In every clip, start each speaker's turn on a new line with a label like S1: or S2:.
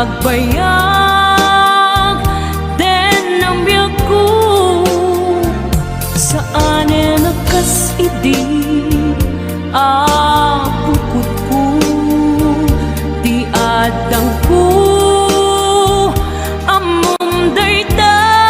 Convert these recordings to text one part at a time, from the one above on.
S1: nagbayag den ang biyaku saan nakas idi pukot ko di adang ko amom dayta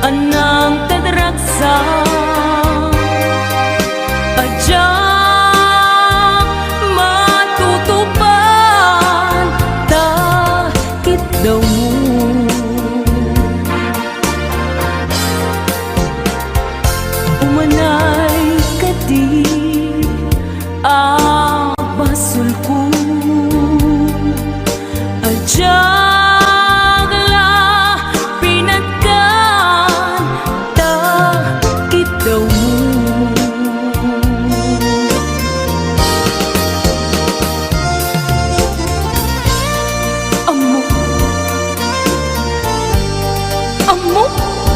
S1: anang tadraksa adya matutupan takit daw mo umanay kadi basul ko adya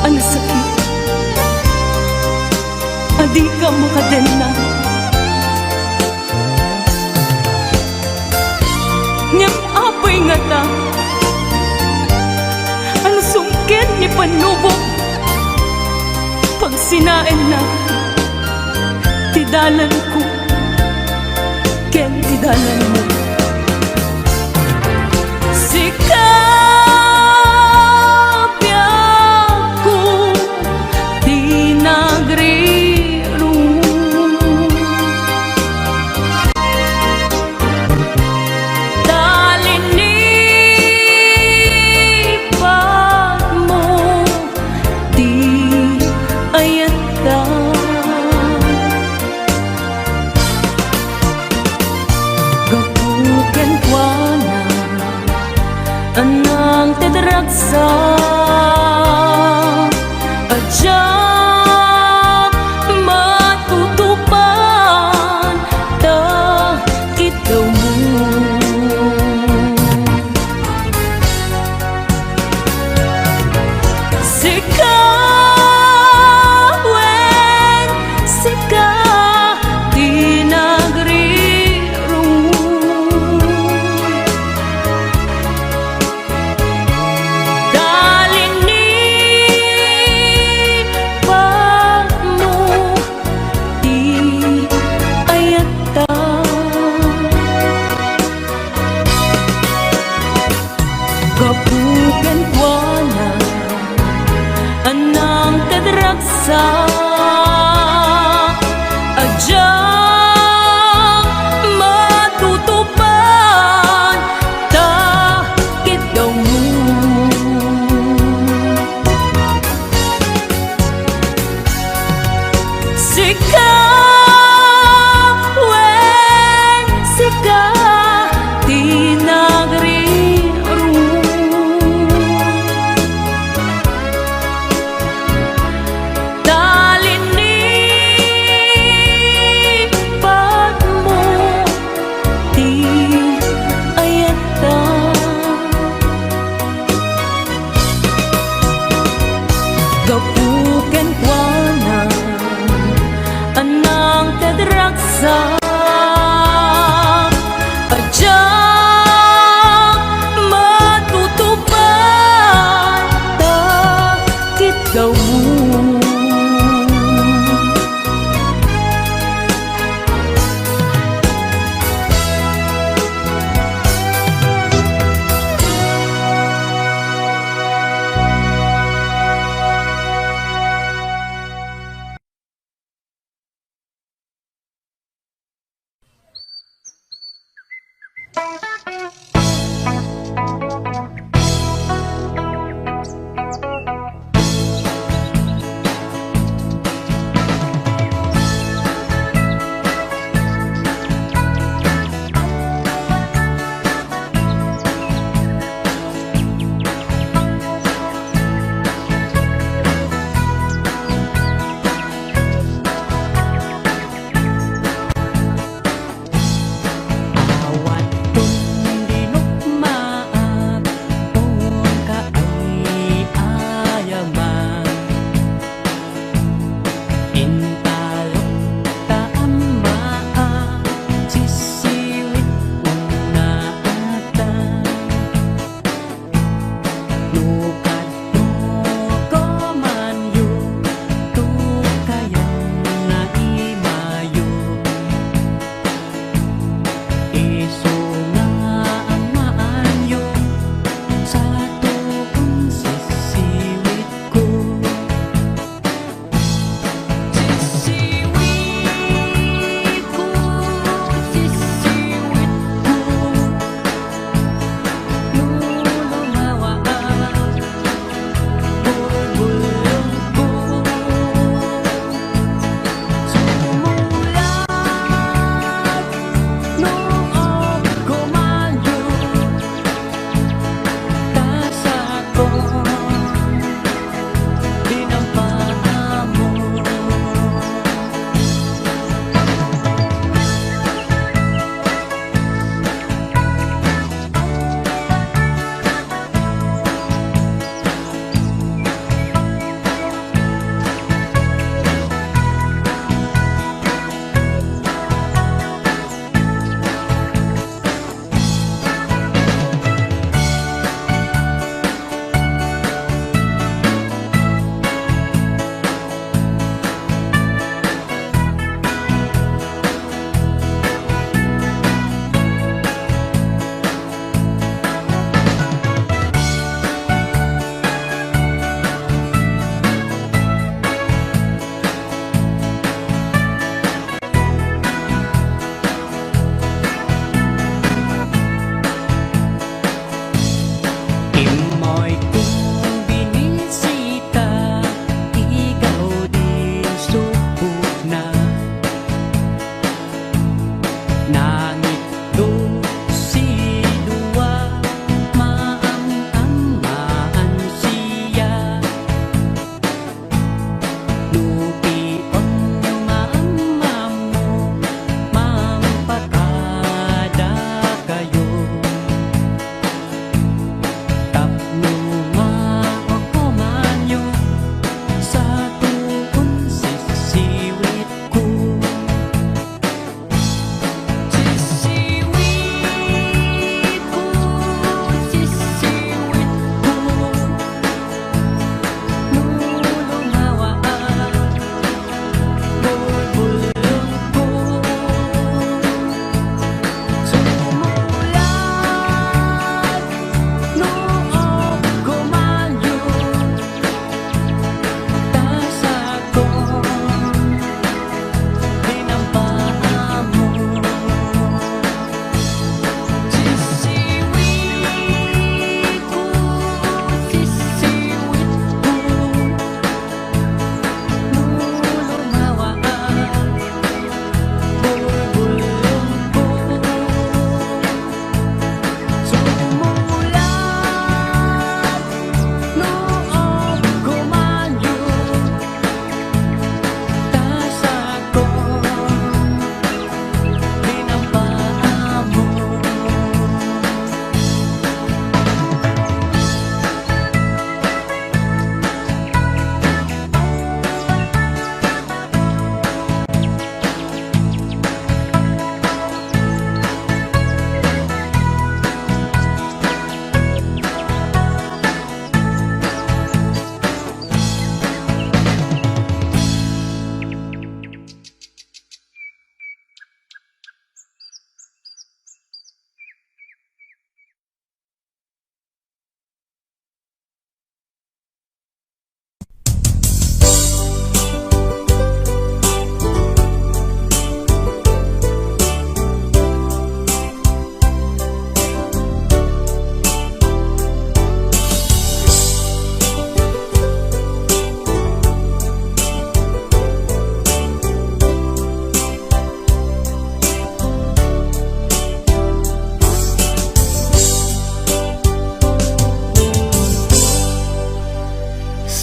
S1: ang sakit adi ka makadena ngem apay nga ta ang sungkit ni panubok pag sinain na tidalan ko ken tidalan mo anang tadraksa adya matutupan takit daw mo sika wen sika di nagriru kapukan kuana anang tadraksa adya matutupan takit daw mo sika wen sika di nagri dali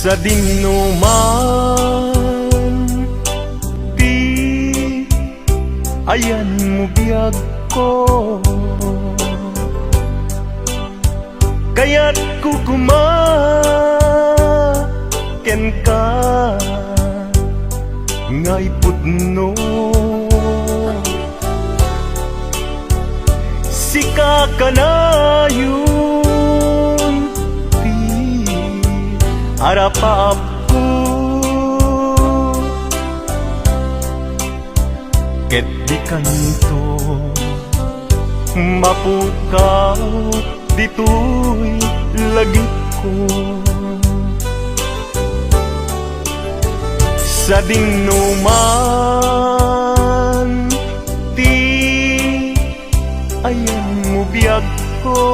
S2: sa dinuman, di ayan mo biyag ko, kaya't kukumaken ka ngay pudno. Sika ka na yun, di arapap ko, ket di kanto mapukaw dito'y lagit ko. Sa dinuman, di ayan mo biyag ko,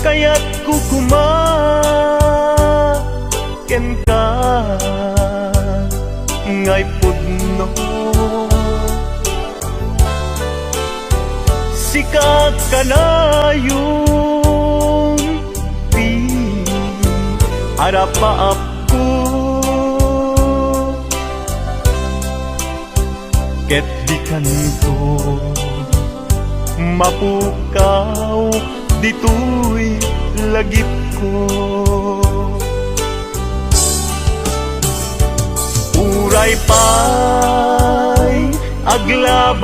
S2: kaya't kukumaken ka ngay pudno. Sika ka na yung di arapaap ko, ket di kanto mapukaw dito'y lagip ko. Uray pa'y aglabas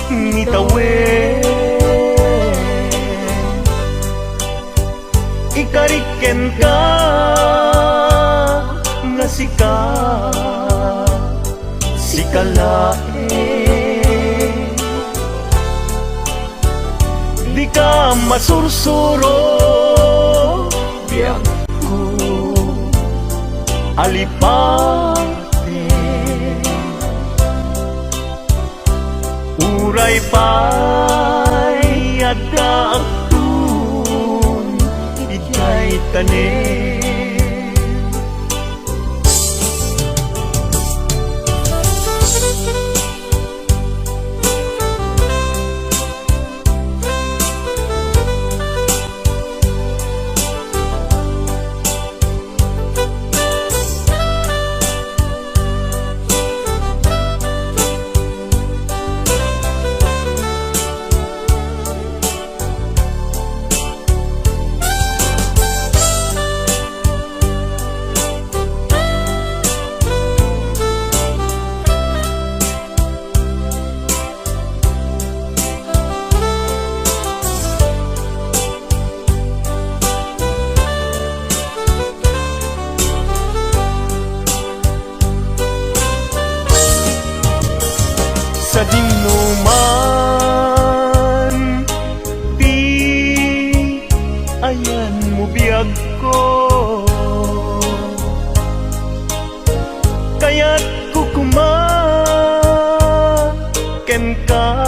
S2: ni tawen, ikariken ka nga sika sikalae, di ka masursuro biyag ko alipate. Uray pa'y adakun ikay tanin, sa dinuman, di ayan mo biyag ko, kaya't kukumaken ka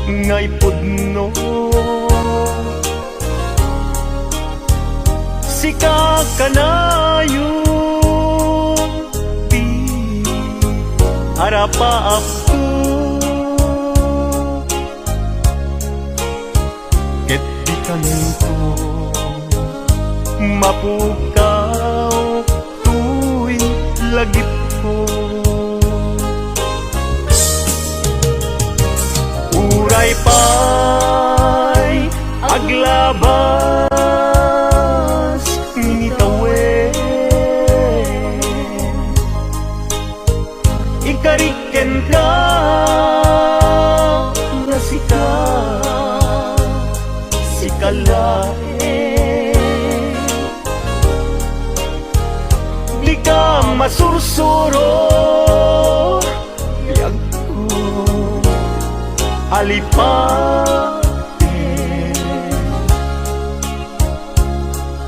S2: ngay pudno. Sika ka na yung di arapaap ko, ket di kanto mapukaw tu'y lagip ko. Uray pa'y aglabas ni tawen, ikariken ka nga sika sikalae, di ka masursuro biyag ko alipate.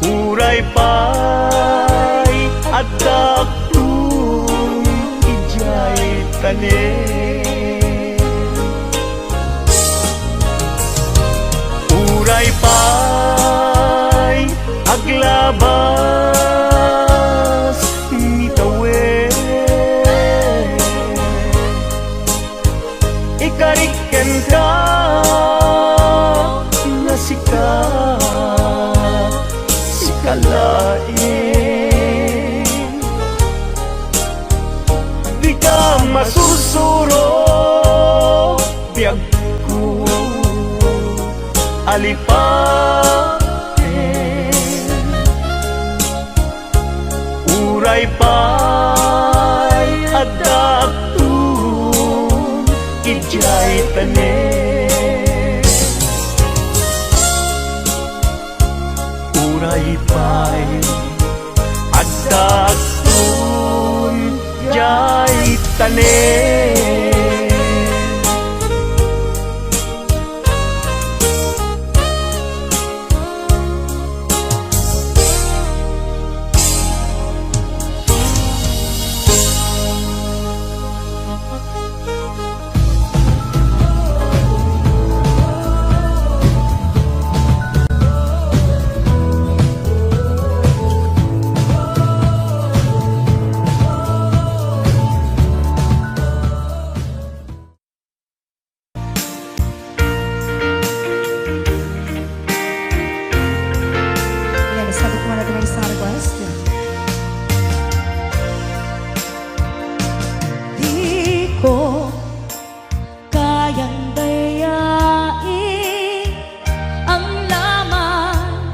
S2: Uray pa'y adakun ijay tanin, uray pa'y aglabas ni tawen, ikariken ka alipatin. Uray pa'y adaptun ijay tanen. Uray pa'y adaptun ijay tanen.
S3: Ayan, sabit mo natin ang isang request.
S1: Di ko kayang dayain ang laman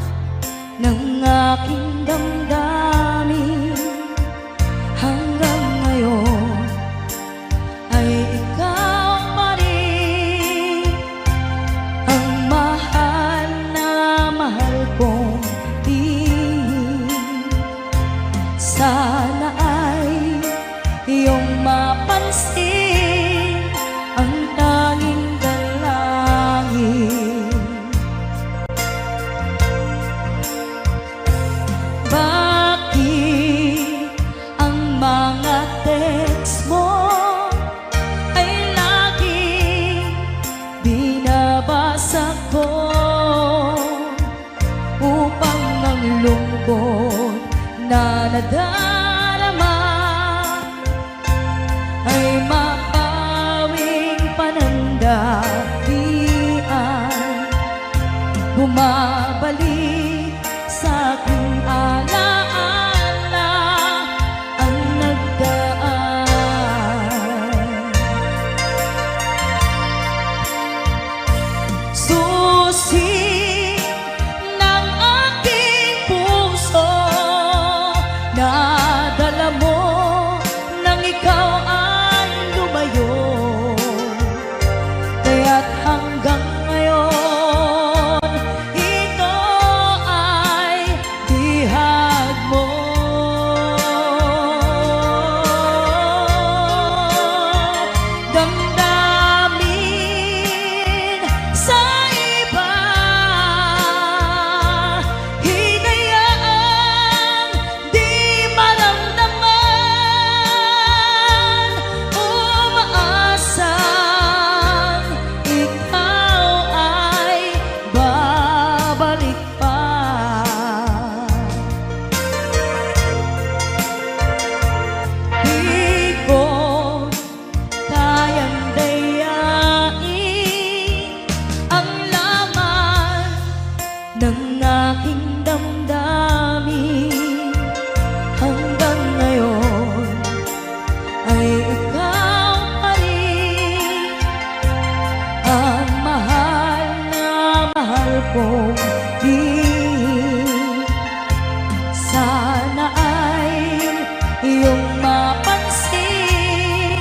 S1: ng aking damdamin. Hanggang ngayon ay ikaw pa rin ang mahal na mahal kong tingin. Sana ay iyong mapansin ang tanging dalangin. Bakit ang mga text mo ay laging binabasa ko upang ang lungkot na nadarama ay mapawing panandapian. Bumabalik sa aking alaala ang nagdaan. Susi ng aking puso, nadala mo nang ikaw ay lumayo. Kaya't hanggang ngayon, ito ay bihag mo. Damdamin sa iba, hinayaang di maramdaman. Umaasang ikaw ay babalik pa. Di ko kayang dayain ang laman ng aking damdamin. Hanggang ngayon ay ikaw pa rin ang mahal na mahal kong tingin. Sana ay iyong mapansin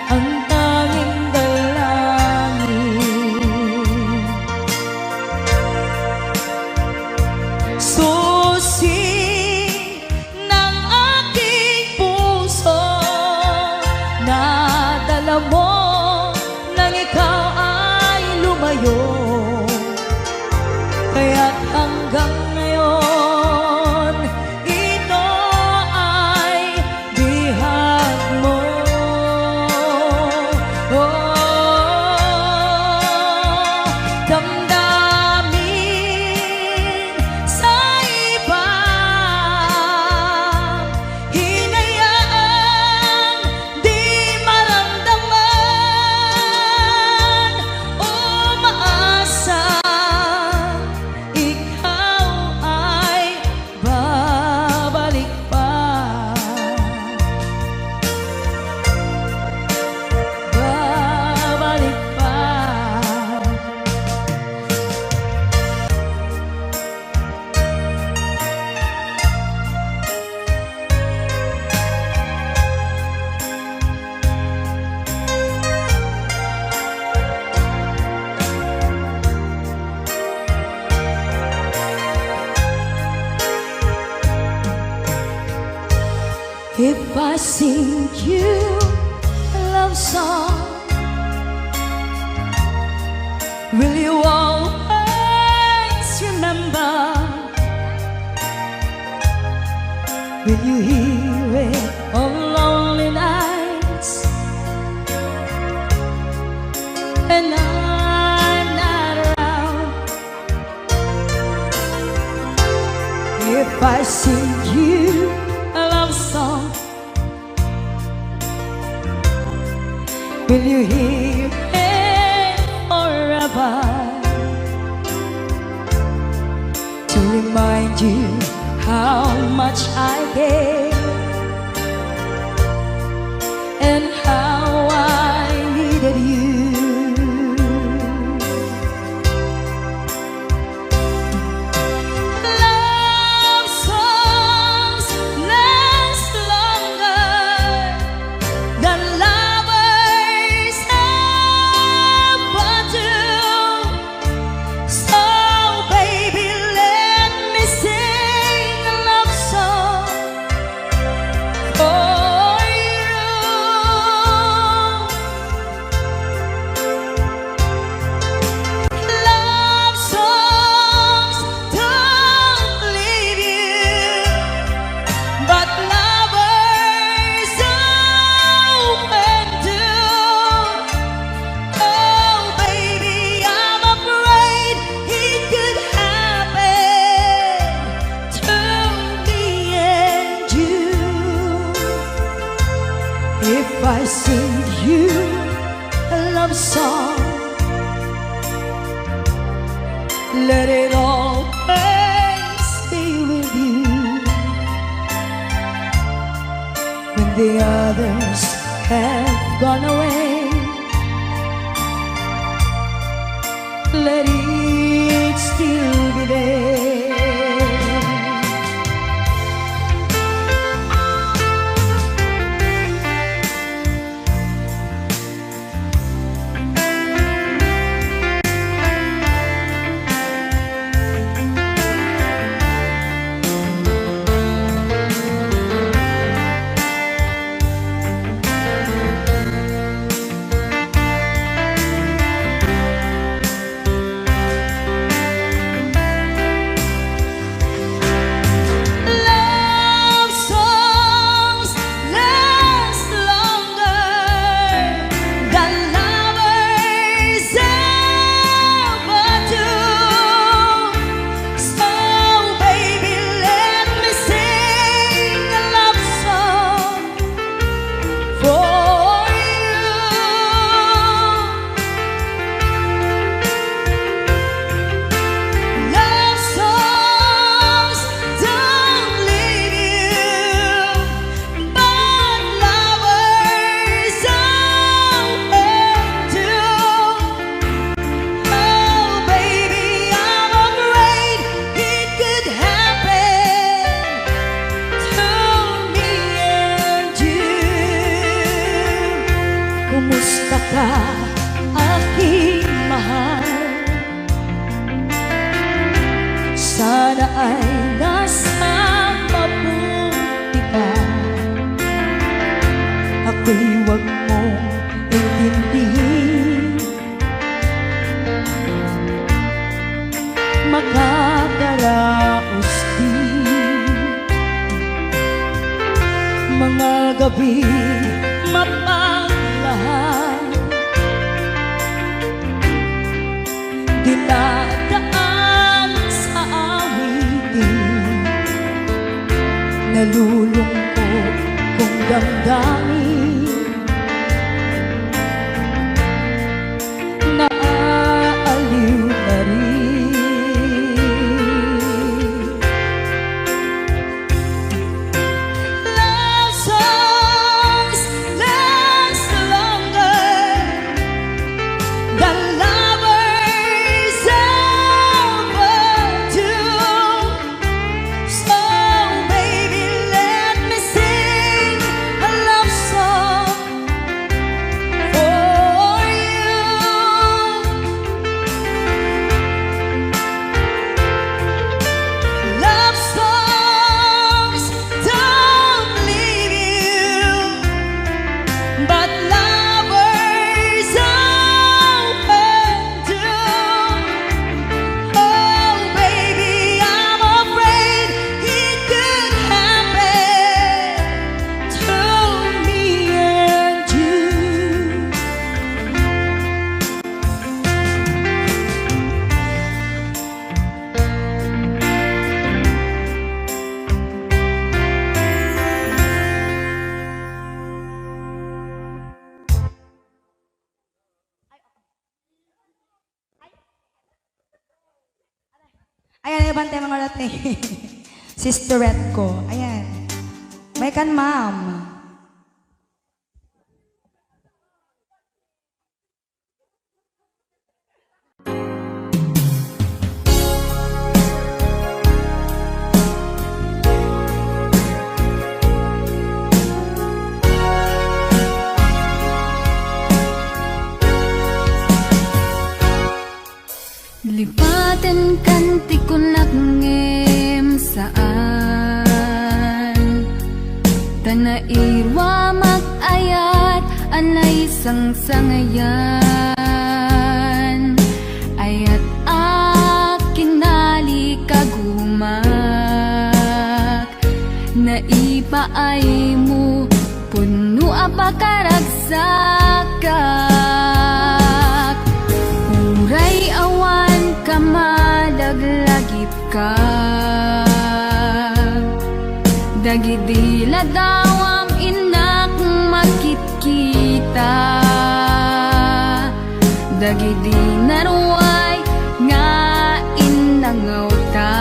S1: ang tanging dalangin. Susi ng aking puso, nadala mo nang ikaw ay lumayo. Kaya't hanggang ngayon, ito ay bihag mo. Damdamin sa iba, hinayaang di maramdaman. Umaasa ikaw sing you a love song, will you always remember? Will you hear it on lonely nights and I'm not around? If I sing you a love song, will you hear it forever? To remind you how much I care and how I needed you. Love songs last longer than lovers ever do. So baby, let me sing a love song for you. Love songs don't leave you, but lovers often do. Oh baby, I'm afraid it could happen to me and you. If I sing you a love song, let it always be with you. When the others have gone away, let it still be there. Love songs last longer than lovers ever do. So baby, let me sing a love song for you. Love songs don't leave you, but lovers often do. Oh baby, I'm afraid it could happen to me and you. Kumusta ka, aking mahal? Sana ay nasa mabuti ka. Ako'y huwag mong intindihin, makakaraos din mga gabi mapaglahan, dinadaan sa awitin, nalulungkot kong damdamin, naaaliw na rin. Love songs last longer than lovers ever do. So baby, let me sing a love
S3: bantay mga rate. Sisterette ko. Ayan. May kan, ma'am.
S4: Lipatan kanti ko nagngem saan Tanairwa mag-ayat anay sang-sangayan Ayat akin nali kagumak Naipaay mo puno apakaragsakak Uray awan ka madaglagip ka Dagidila dawam inak makit-kita Dagidi naruay nga inangaw ta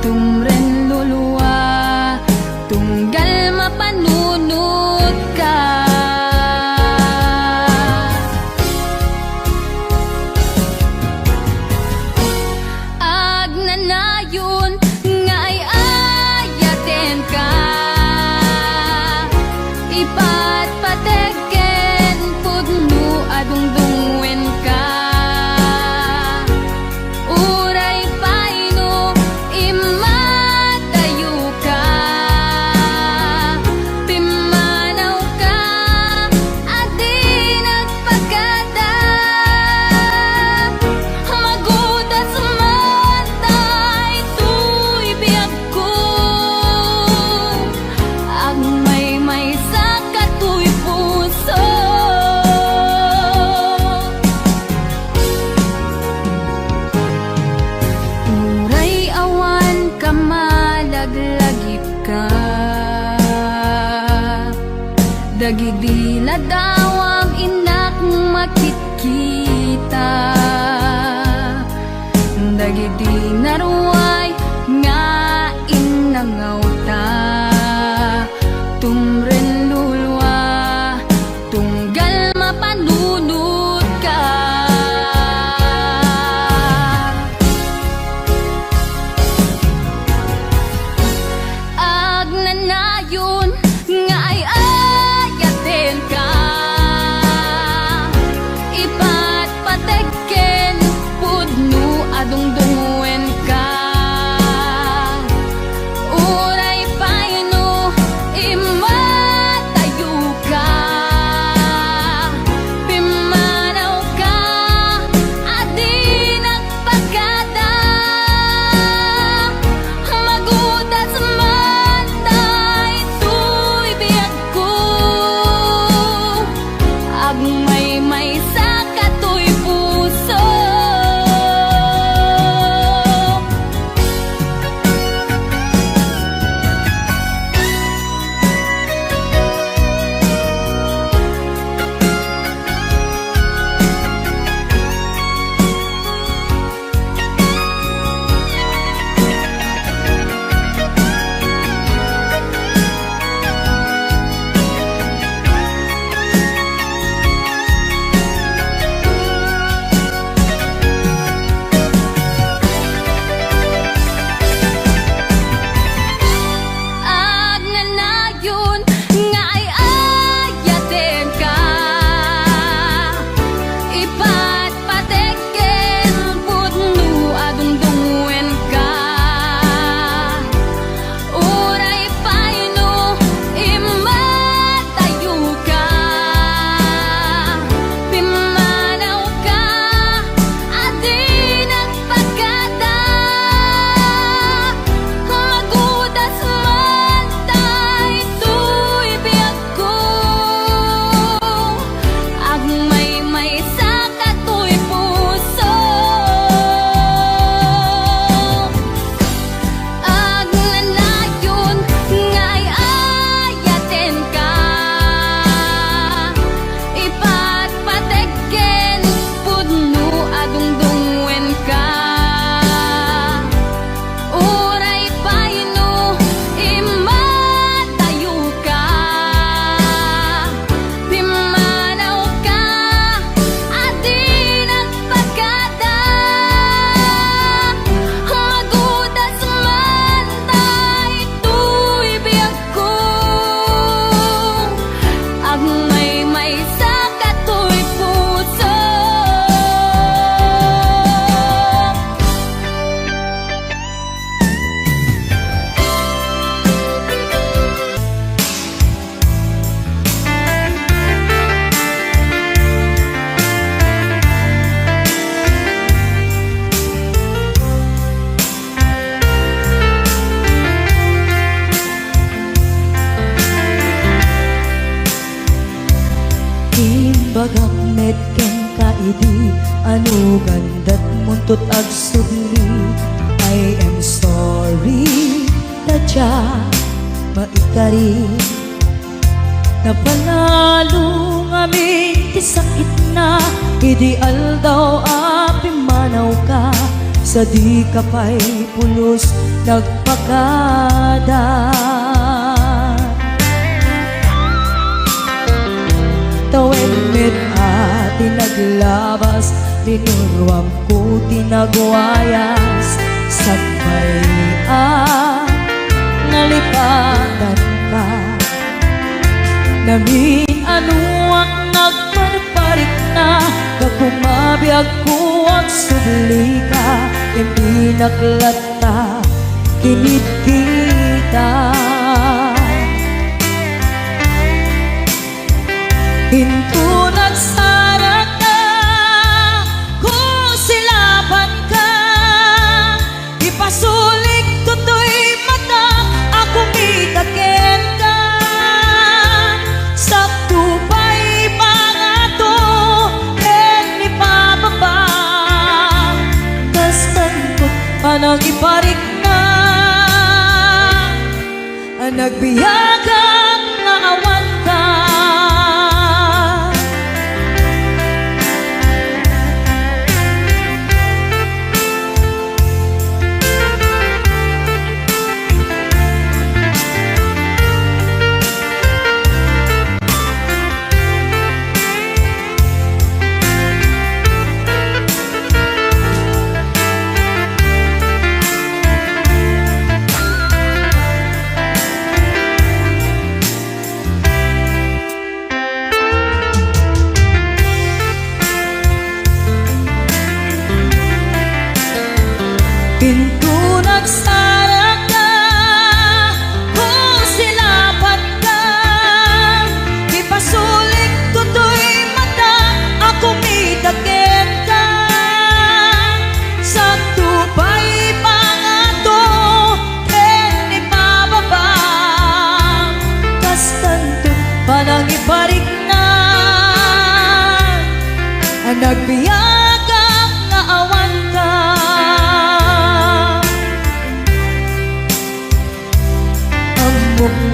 S4: Tumren luluwa tunggal mapanunod ka Agnanayon nga ay ayaten ka Ipatpateken pudno adungdungwen ka Uray paino imatayo ka Pimanaw ka adi nagpagkada Magutas matay tuy biyag ko Ang may sa katuy puso Uray awan ka malaglagip ka Dagidila dawam inak makit-kita Dagidi naruay nga inangaw ta Tumren lulwa tunggal mapanunod ka Agnanayon nga ay ayaten ka Ipatpateken pudno adungdungwen
S3: bagak metken ka idi anu gandat muntut ag subli. I am sorry tadya maikari napanalo ngamin ti sakit na ideal daw api manaw ka sa di ka pa'y pulos nagpakada. Tawen met ati naglabas tinuruam ko tinagwayas sabay nalipatan ka namin ano ang nagparparik na kakumabiyag ko ang subli ka hindi naklata kinit kita. Hinto nagsarat ka, kung silaban ka, ipasulik toto'y mata, ako mitakin ka. Sakto pa'y pangato, and ipababa, kastan ko't panang iparik na, ang nagbiyagang naawan ka. Pinto nagsara ka, kung silaban ka, ipasulik toto'y mata, ako mitakin ka. Sakto pa'y pangato, and ipababa, kastanto panang iparik na, ang nagbiyagang naawan ka.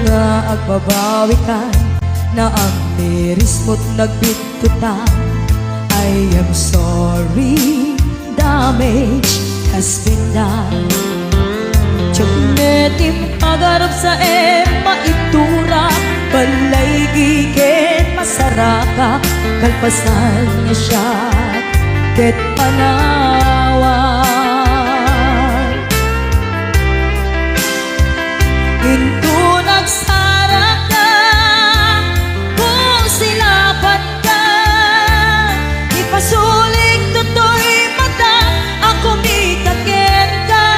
S3: Nga agbabawi ka na ang miris mo't nagbitutan. I am sorry, damage has been done. Tiyagnetim agarap sa maitura, balay gigit masaraka, kalpasan niya siya ket panawan. Hinto nagsara ka, kung silaban ka, ipasulik toto'y mata, ako mitakin ka.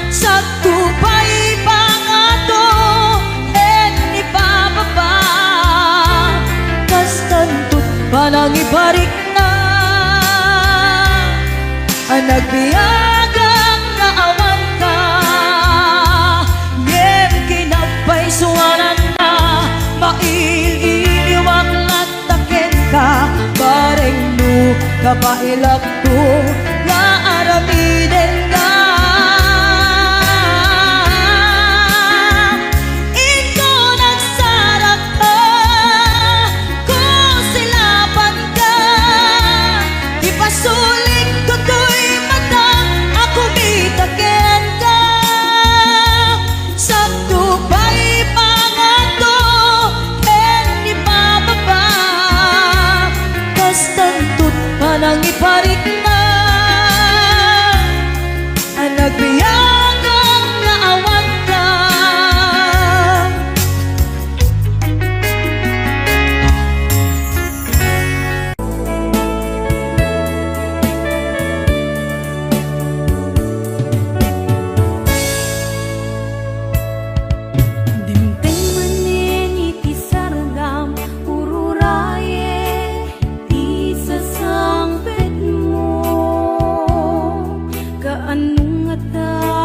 S3: Sakto pa'y pangato, and ipababa, kastanto panang iparik na, ang nagbiyagang naawan ka. Suwanan na maililiwag latakin ka, bareng no kapailak to nga aramiden ka. Ito nagsarap ka, kung silaban ka, ipasulik toto'y mata, ako mitakin ka. Sakto pa'y pangato, and ipababa, kastanto't panang iparik na, ang nagbiyagang naawan ka.
S4: Dinteng manin iti sargam ururaye ti sasangpet mo kaanong ata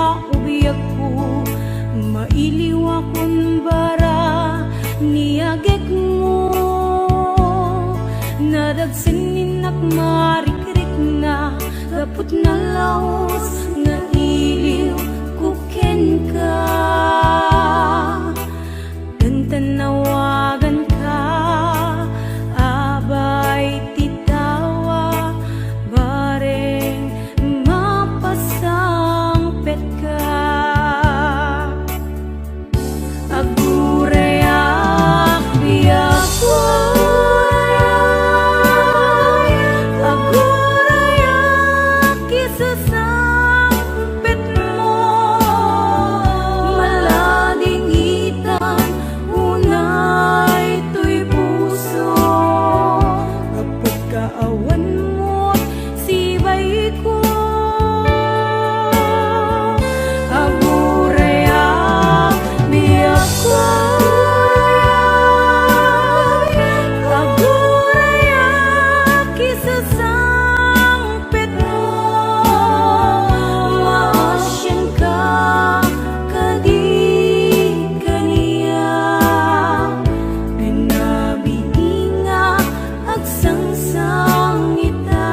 S4: marikrik na gapot na laos nga iliw kuken ka. Tanawagan ka, abay titawa, bareng mapasangpet ka. Agurayak biyakway, agurayak isasangpet mo, malading itan unay to'y puso. Kapag kaawan mo't sibay ko, agurayak biyakway, agurayak isasangpet mo, maasyan ka kadi kaniya. Pinabiinga agsangsang ita.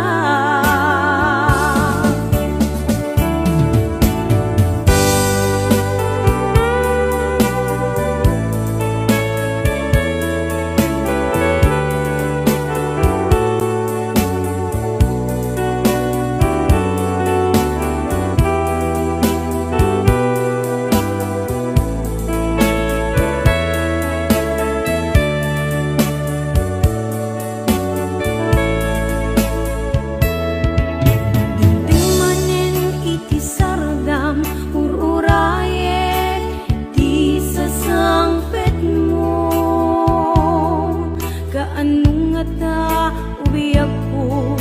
S4: Manen iti sardam ururayek di sasangpet mo, kaanong nga ta ubiyak ko,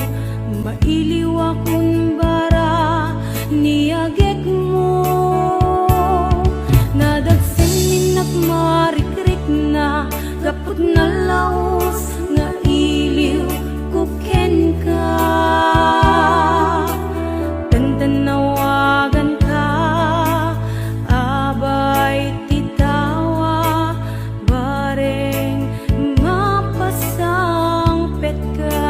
S4: mailiw akong bara niyagek mo. Nadagsen minak marikrik na gapot na laos nga iliw kuken ka. Tanawagan ka, abay titawa, bareng mapasangpet ka.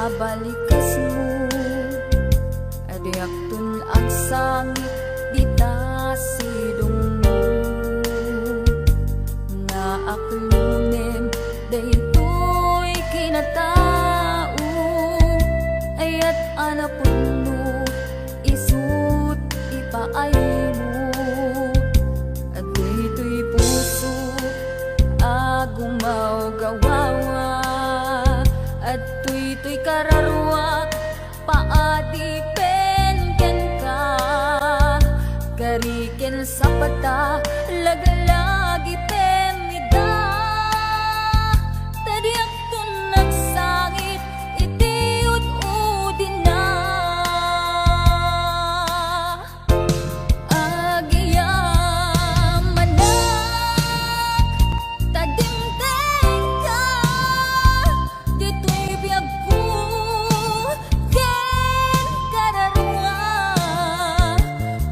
S4: balikas mo adiak tun ang sangit dita sidong mo nga aklunem daytoy kinatao ayat anapun mo isut ipaay mo at daytoy puso agumaw gawawa at tuy kararwak paadipen ken ka kariken sa pata lagalagi pemida tadiak tun nagsangit iti ududin na agiyamanak tadimteng ka dito'y biyag ko ken kararwa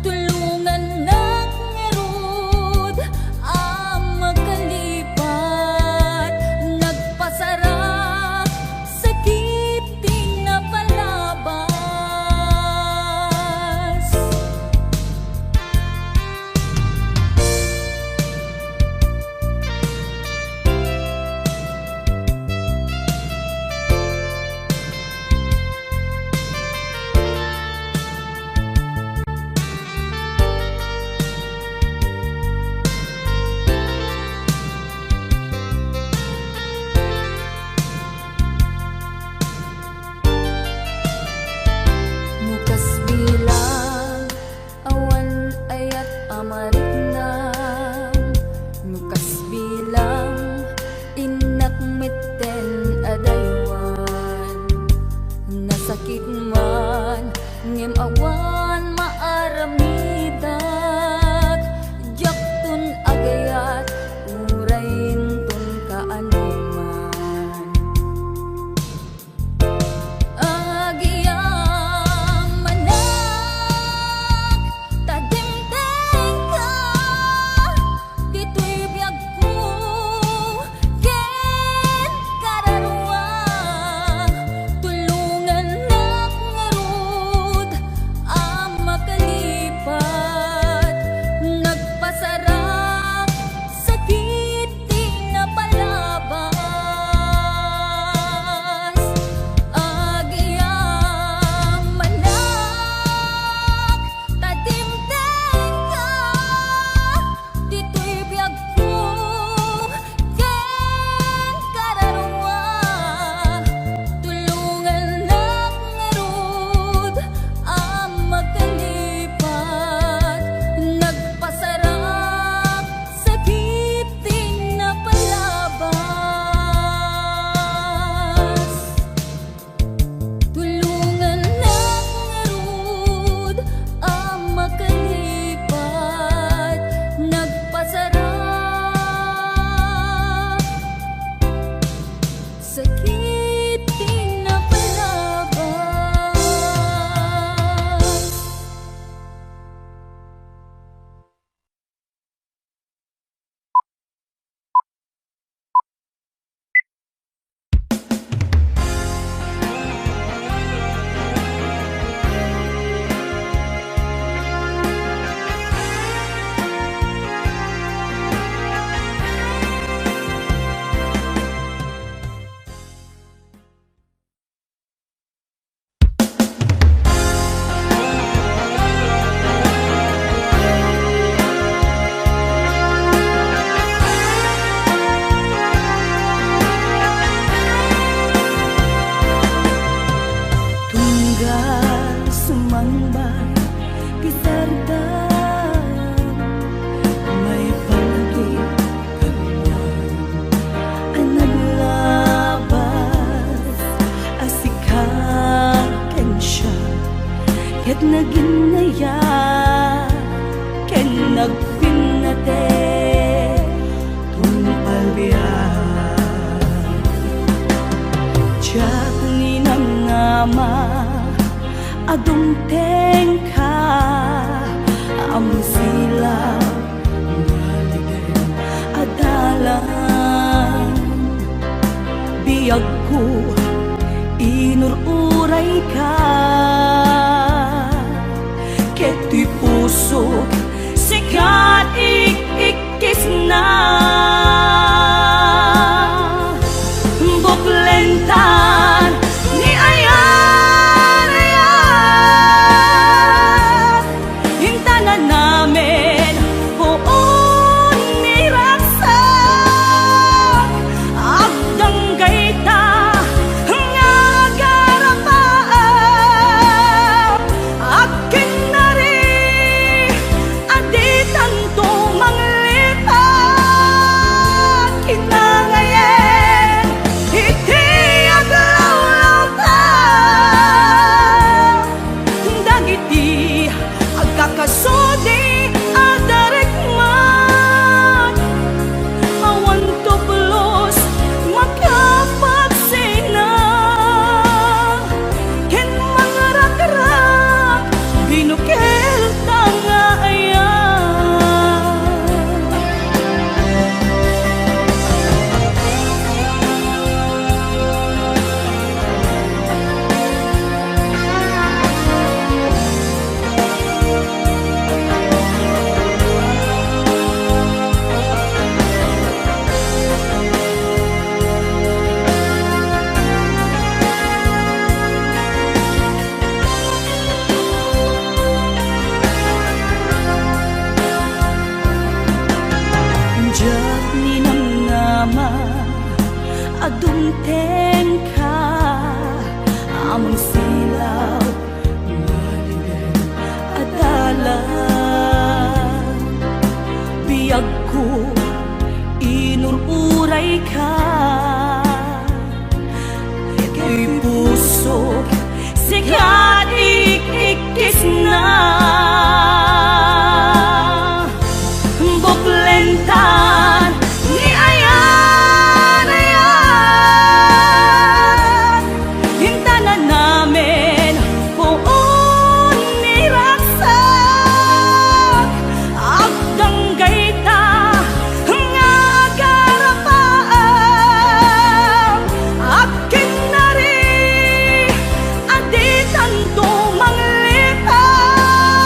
S4: tulungan nak ngerud ang magkalipat nagpasara sakit tinapalabas mukas bilang awan ayat amarik na mukas bilang inak mitten adaywan nasakit man ngem awan maaramidak jaktun agayat urain tun kaanuman agiyamanak tadimteng ka dito'y biyag ko ken kararwa tulungan nak ngarud ang makalipat nagpasarap sakit tinapalabas agiyamanak tadimteng ka dito'y biyag ko ken kararwa tulungan nak ngarud ang magkalipat nagpasarap sakit tinapalabas tulungan nak ngarud ang makalipat nagpasarap sakit tinapalabas.
S3: Tunggal sumambay kisartan may palagi kaluan ang naglabas asikaken siya ket naginaya ken nagpinate tumpalbiyan Diyak ninangama adungteng ka among silaw ngaligay adalan biyag ko inur ka. Keto'y pusok sikat ikikis na. Buklentan ni ayan, ayan, hintanan namin buon ni raksak. Agdang gayta nga garapaan, akin na rin aditan to manglipat. Kinangayen iti aglaw-law ta, dagiti agkakasudi adarikman. Awan to pulos makapagsina, ken mga rak-rak binukel tanga ayan. Diyak ninamnama adumten ka, amang silaw malibel adalan. Biyag ko inururay ka, ito'y pusok sikat ikikis na. Buklentan ni ayan, ayan, hintanan namin buon ni raksak. Agdang gayta nga garapaan, akin na rin aditan to manglipat.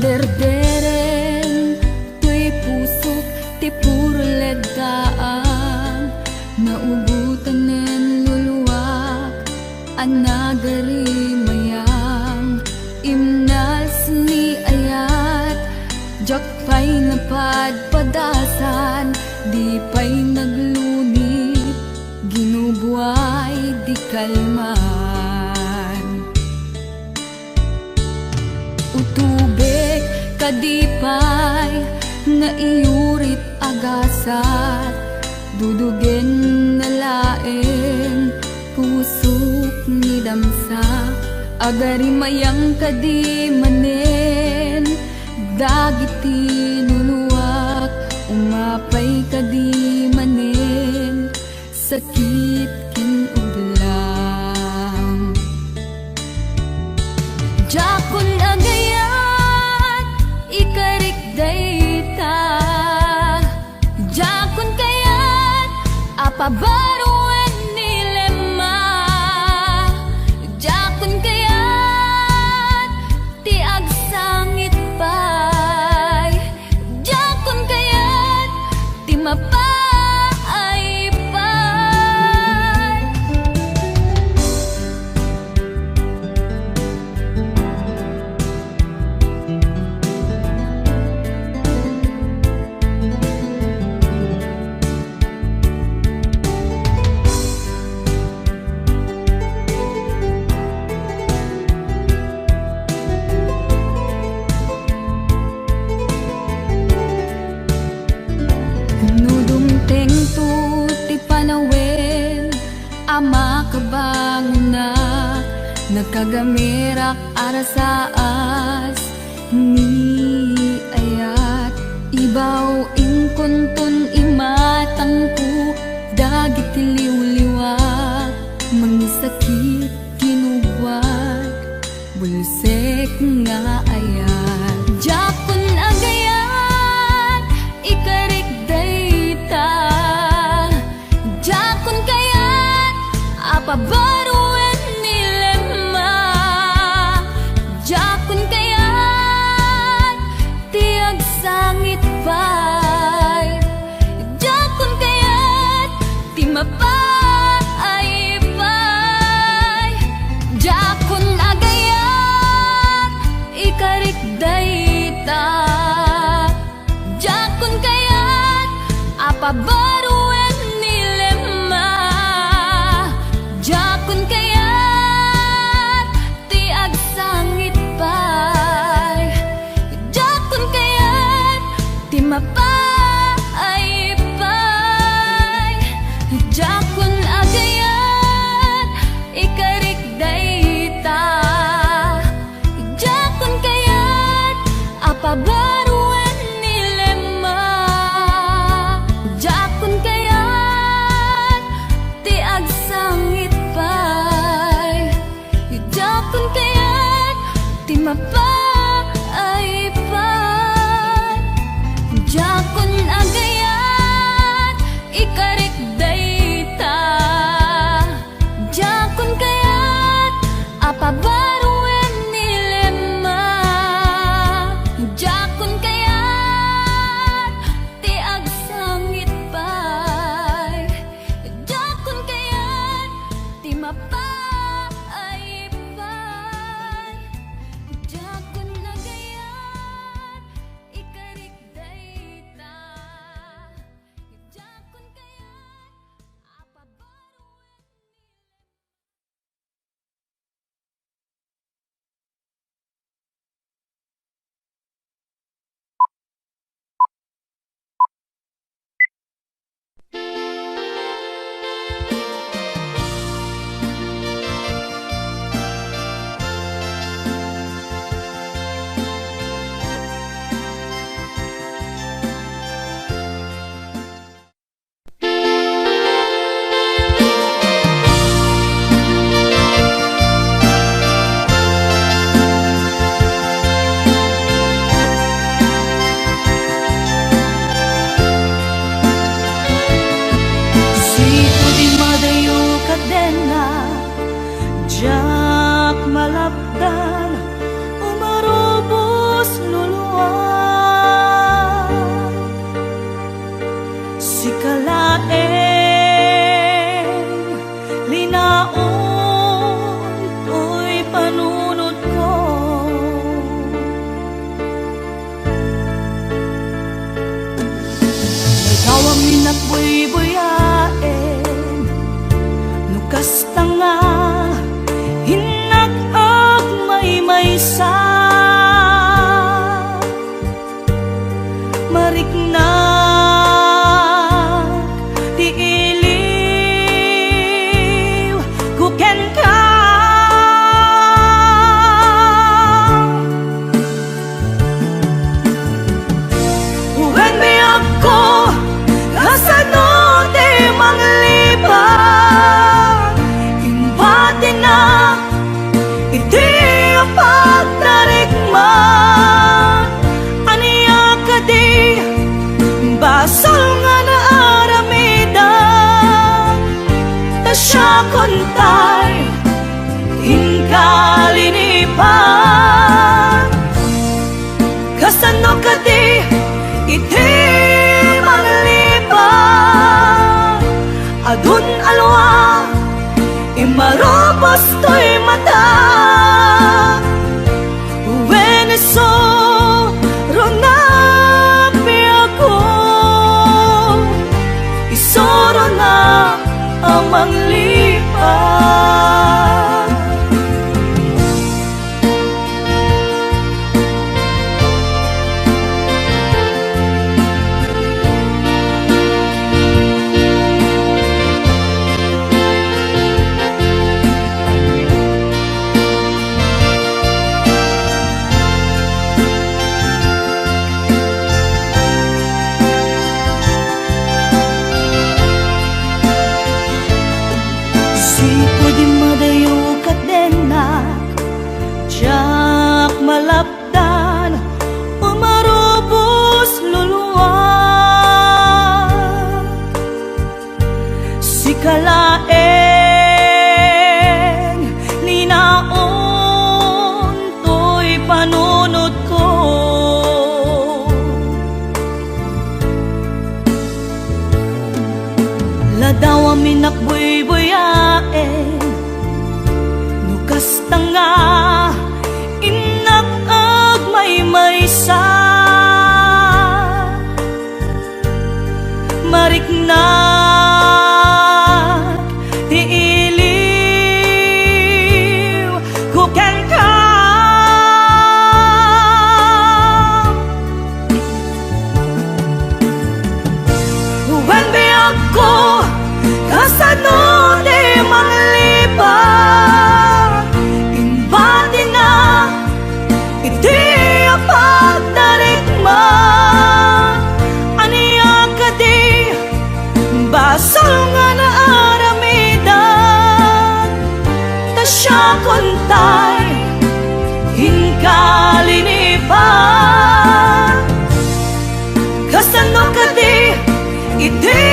S4: Derderen tuy pusok ti puro ledaan, naubutanen luluwak anagari mayang imnas ni ayat jak pa'y napadpadasan di pa'y naglunit ginubuay di kalman utubek kadipay nga iurit agasat dudugen na laeng pusok ni damsa agari mayang kadi manen dagiti nuluwak umapay kadi manen sakit ken ublang jakon agayat ikarik dayta jakon kayat apabaruan nilema jakon kayat ti agsangit pay jakon kayat ti mapay pay nudumteng tu ti panawen ama kabangunak nakagamirak arasaas ni ayat ibaw ingkuntun imatangku dagit liwliwak mangisakit kinubwat bulsek nga ayat jakon agayat ikarik dayta jakon kayat apabaruan nilema jakon kayat ti agsangit pay jakon kayat ti mapay pay jakon agayat ikarik dayta jakon kayat apabaruan nilema jakon kayat ti agsangit pay jakon kayat ti mapay pay jakon agayat ikarik dayta jakon kayat apabaruan nilema jakon kayat ti agsangit pay jakon kayat ti mapay pay jakon agayat ikarik dayta jakon kayat apabaruan nilema jakon kayat ti agsangit pay jakon kayat ti mapay pay jakon agayat ikarik dayta jakon kayat apabaruan
S3: kontay inkalinipan kasano ka di iti manglipan adun alwa imarobos to'y mata Veneso ronapi ako isoro na amang lipan Sipo di madayo kadenak Diyak malapdan Umarubos luluwag Si kalaeng ninaon to'y panunod ko Ladaw amin nakbuy-buyain Nukas tanga inakag may-maysa Mariknag tiiliw kuken ka When be ako kasano di manglipan Imbati na iti apagdarigma Aniya ka di basol nga na aramidan Tasya kontay inkalinipan Kasano ka di iti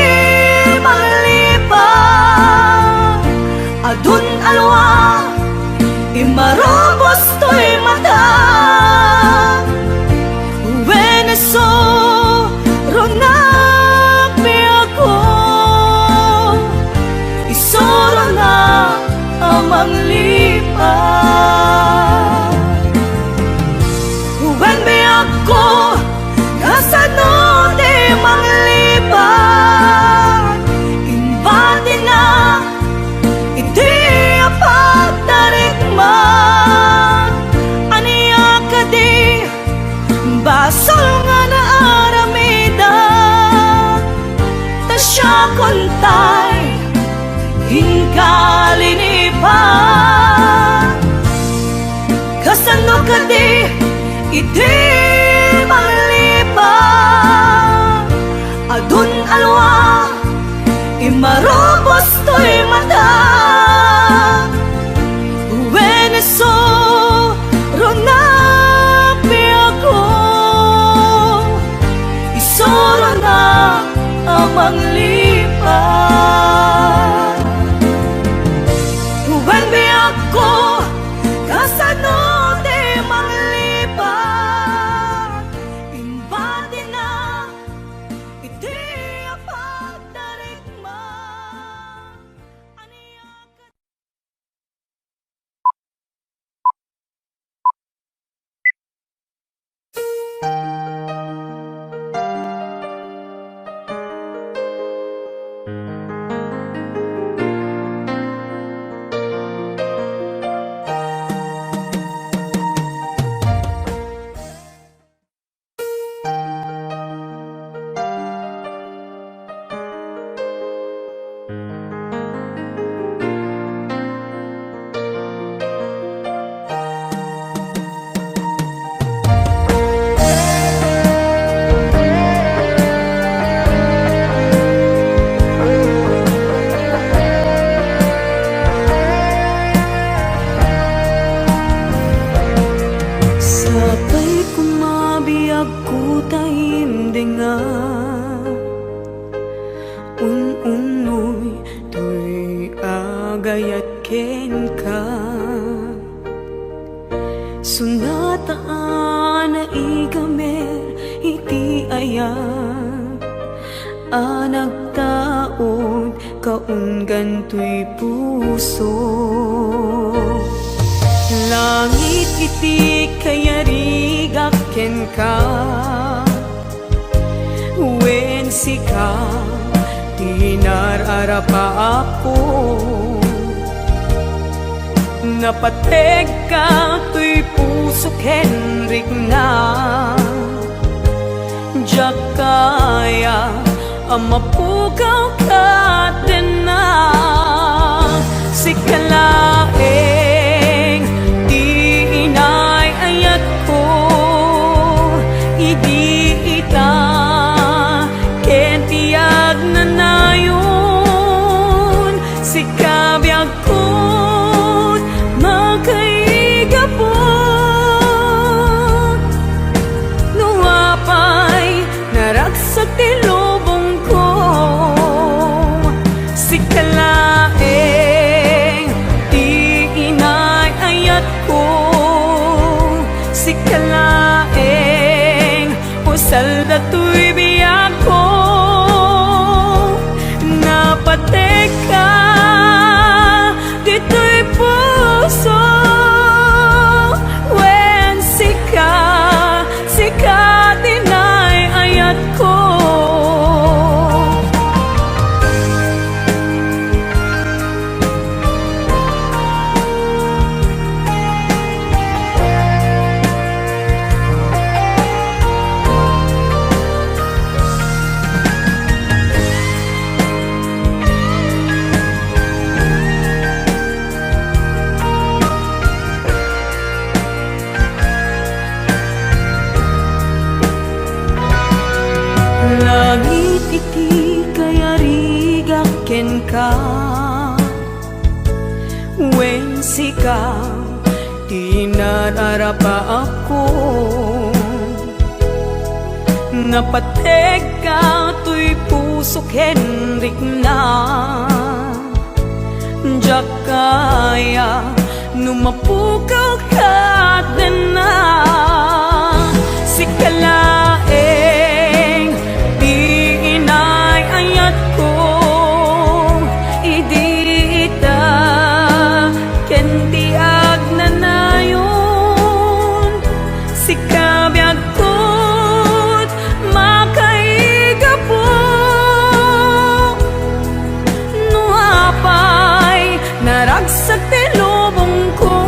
S3: manglipan Adun alwa imarobos to'y mata Veneso ronapi ako isoro na amang lipan When be ako kasano di manglipan Imbati na iti apagdarigma Aniya ka di basol nga na aramidan Tasya kontay inkalinipan Kasano ka di iti manglipan Adun alwa imarobos to'y mata Veneso ronapi ako isoro na amang lipan When be ako kasano di manglipan
S5: kaunggan tuy puso. Langit iti kayarigak ken ka, wen sika tinararapa ako. Napateg ka tuy puso Henrik na, diyak kaya amapukaw ka din na. Sikalaeng di inay ayat ko, idi ita ken tiyag na nayon. Sikabiyag ko makaigapot, nuapay naragsak ti lubong ko. Sikalaeng di inay ayat ko, sikalaeng usal datoy biyak ko. Napatek ka dito'y puso, wen sika dinay ayat ko. Langit iti kayarigak ken ka, wen sika tinararapa ako. Napateg ka tuy puso Henrik na, diyak kaya numapukaw ka din na. Sikalaeng di inay ayat ko, idi ita ken tiyag na nayon. Sikabiyag ko't makaigapot, nuapay naragsak ti lubong ko.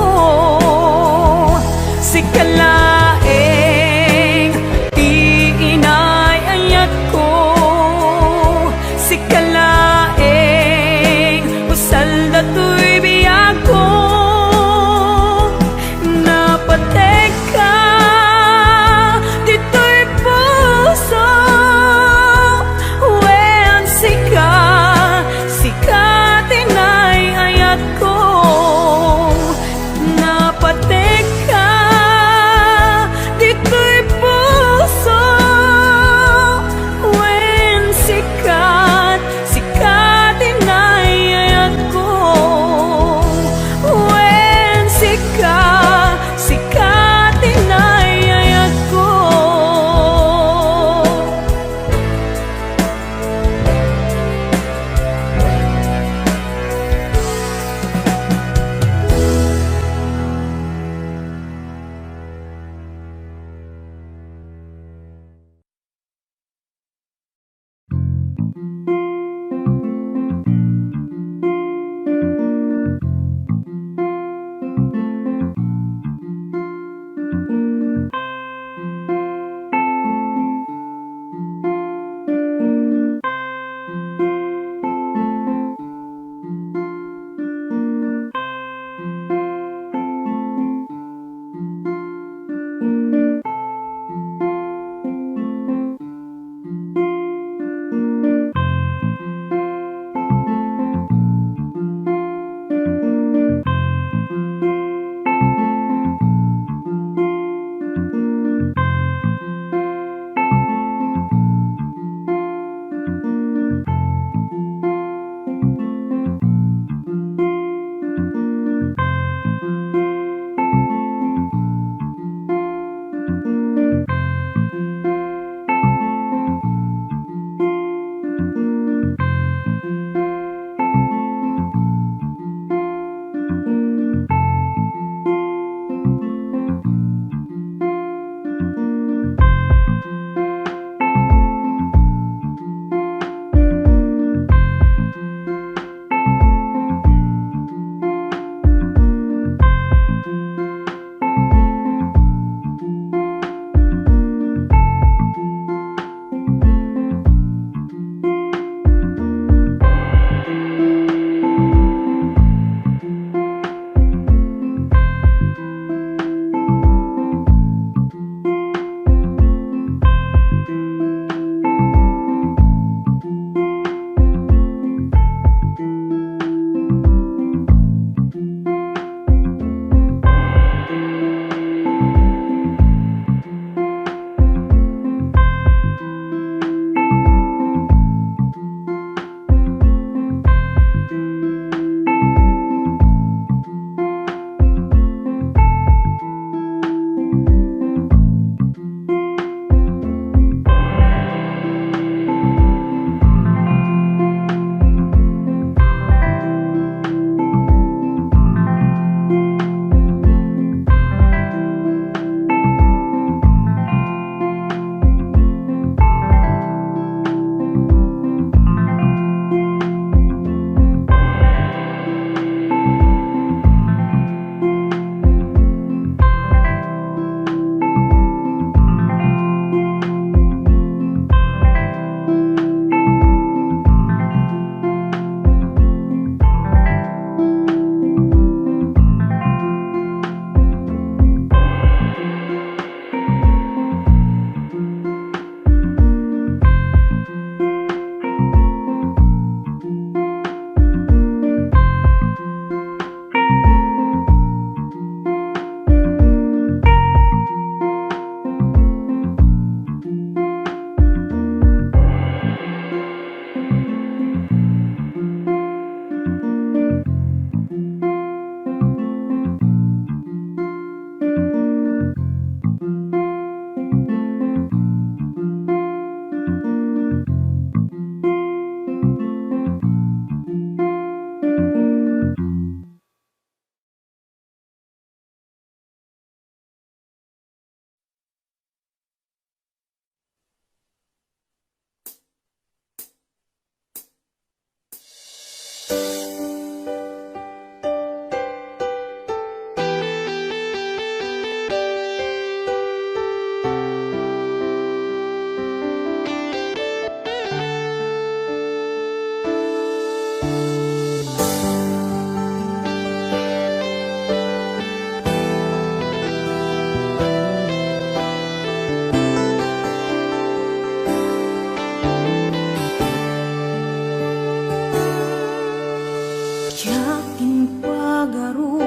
S3: Tiyakin pagaro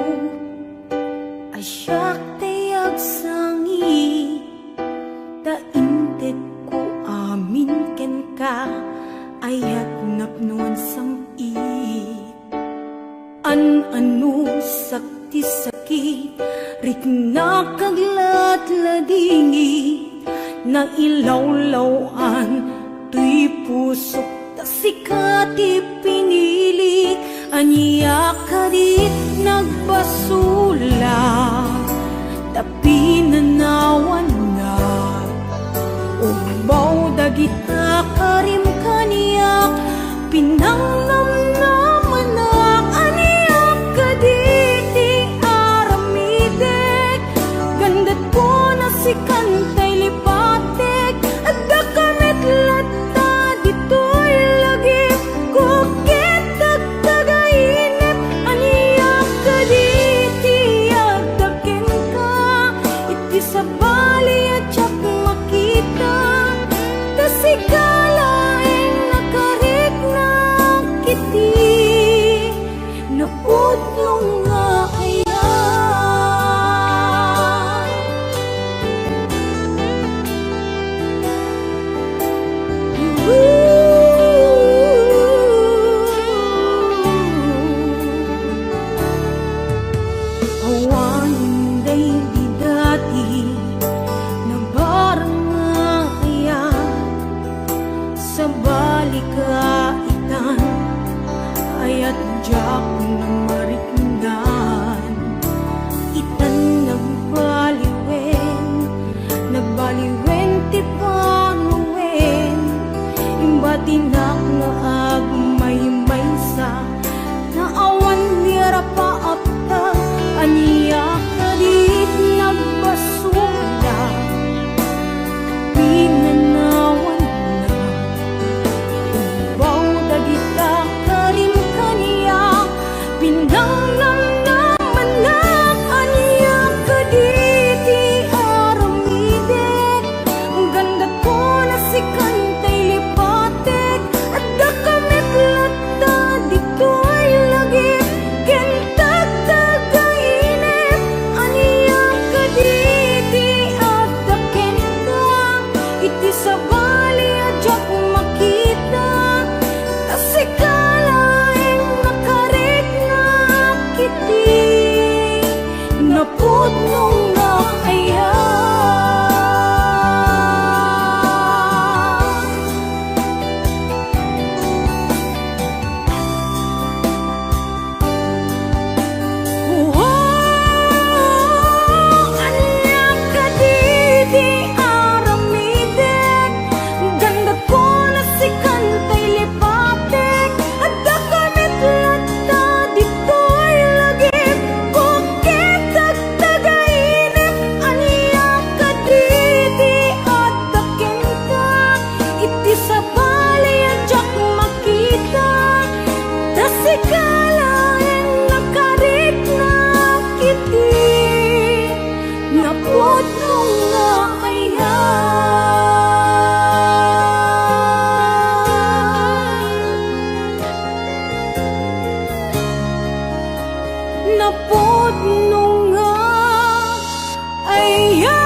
S3: asyak tayag sangi tainted ko amin ken ka ayat napnuan sang an-ano sakti sakit rik nakaglat-ladingi na ilawlawan tuy pusok ta sikati pinili aniya ka di nagbasula tapi nanawan na ubaw dagita karim kaniyak pinangnamnaman na aniyak ka di ti aramidek gandat ko na si kantay lipatek at dakamit lata dito'y lagi kukit tagainip aniyak ka di ti agdaken ka iti sa bali at siyak makita tasigalaing nakarik na kiti napudlong nga kaya awanin day di dati na barang nga kaya sa balikaitan ayat jak na mariknan itan nagbaliwen ti panuwen imbatinak nga agmay-may sa naawan nira paapta aniya kalit nagbasula pinanawan na ubaw dagita karim kaniya pinangnamnaman na aniya kaditi aramidek ganda ko na si kantay lipatek at dakamit lata dito'y lagi kentag tagainip aniya kaditi at daken ka iti sa bali at jak makita tasikalaing nakarik na kiti napudlong nga kaya aniyak kaditi aramidek ganda ko na si kantay lipatek at dakamit lata dito'y lagi kukit at tagainip aniyak kaditi at daken ka iti sa bali at jak makita tasigalaing nakarik na kiti napudlong nga kaya napudlong nga kaya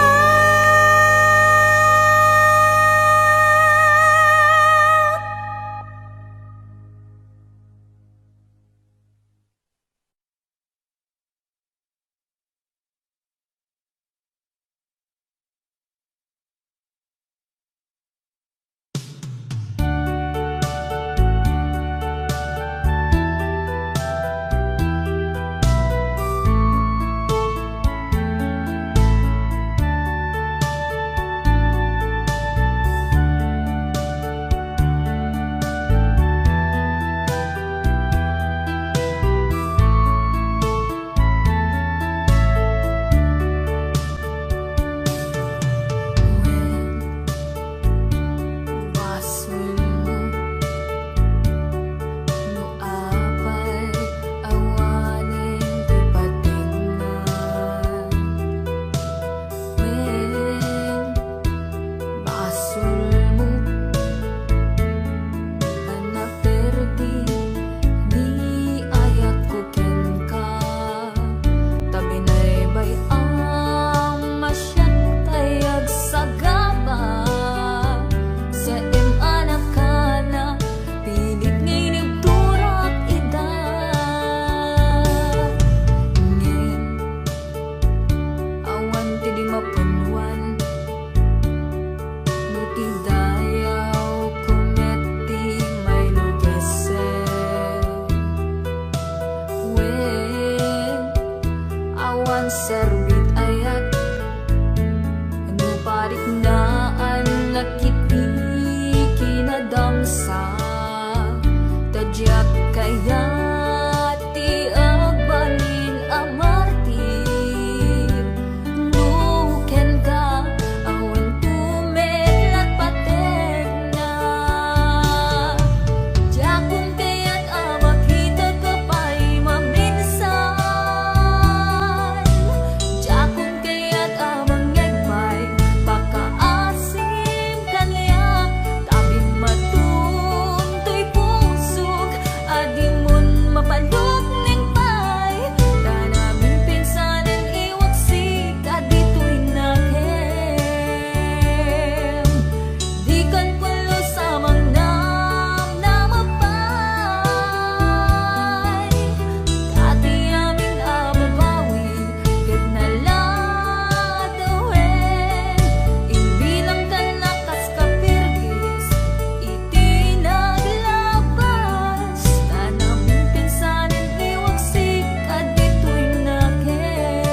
S4: serbit ayat anu parik naan nakiti kinadamsa tajak kaya ti agbalin amartir nuken ka awan tumetlat patek na jakun kaya't makita ka pa'y maminsan jakun kaya't mangegmay pakaasim kanya tabi matuntoy pusok adimun mapalok ning pay tanamin pinsanan iwaksik adito'y nakem di kan pulo sa mangnam na mapay dati amin ababawi ket naladawen imbilang ka nakas kapirgis iti naglabas tanamin pinsanan iwaksik adito'y nakem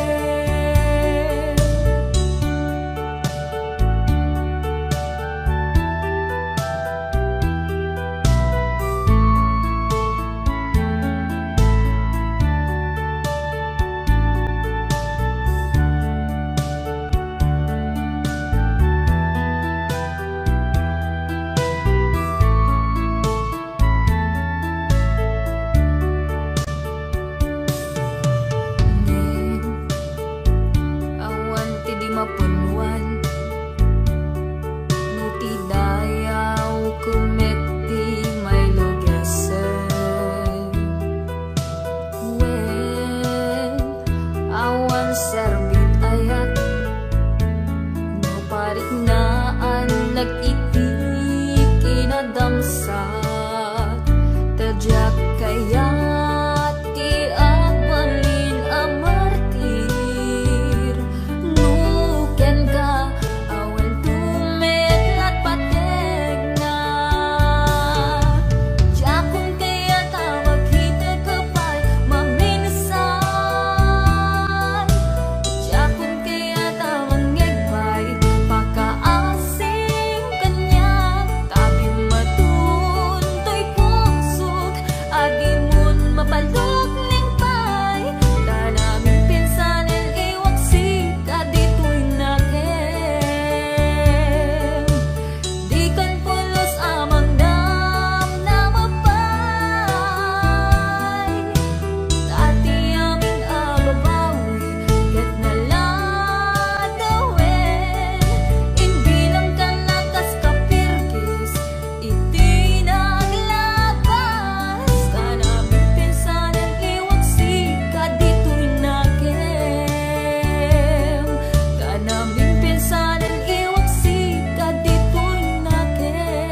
S4: awan ti di mapunwan nuti dayaw kumeti may lugasen wen awan serbit ayat no parik naan nagiti kinadamsa tajak kaya ti agbalin amartir nuken ka awan tumetlat patek na jakun kaya't makita ka pa'y maminsan jakun kaya't mangegmay pakaasim kanya tabi matuntoy pusok adimun mapalok ning pay tanamin pinsanan iwaksik adito'y nakem di kan pulos amang dam na mapay dati amin ababawi ket naladawen imbilang ka nakas kapirgis iti naglabas tanamin pinsanan iwaksik adito'y nakem tanamin pinsanan iwaksik adito'y nakem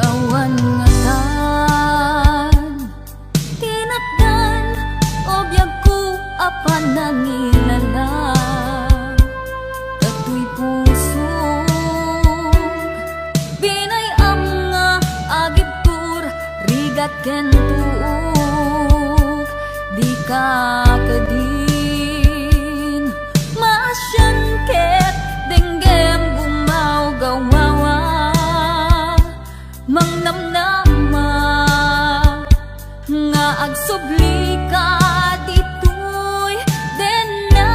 S4: awan ngatan tinatdan obyag ko apan nangilala dato'y pusok binayam nga agibtur rigat ken tuok di ka kadin masyan ket denggem gumaw gawawa mangnamnama nga agsubli ka dito'y denna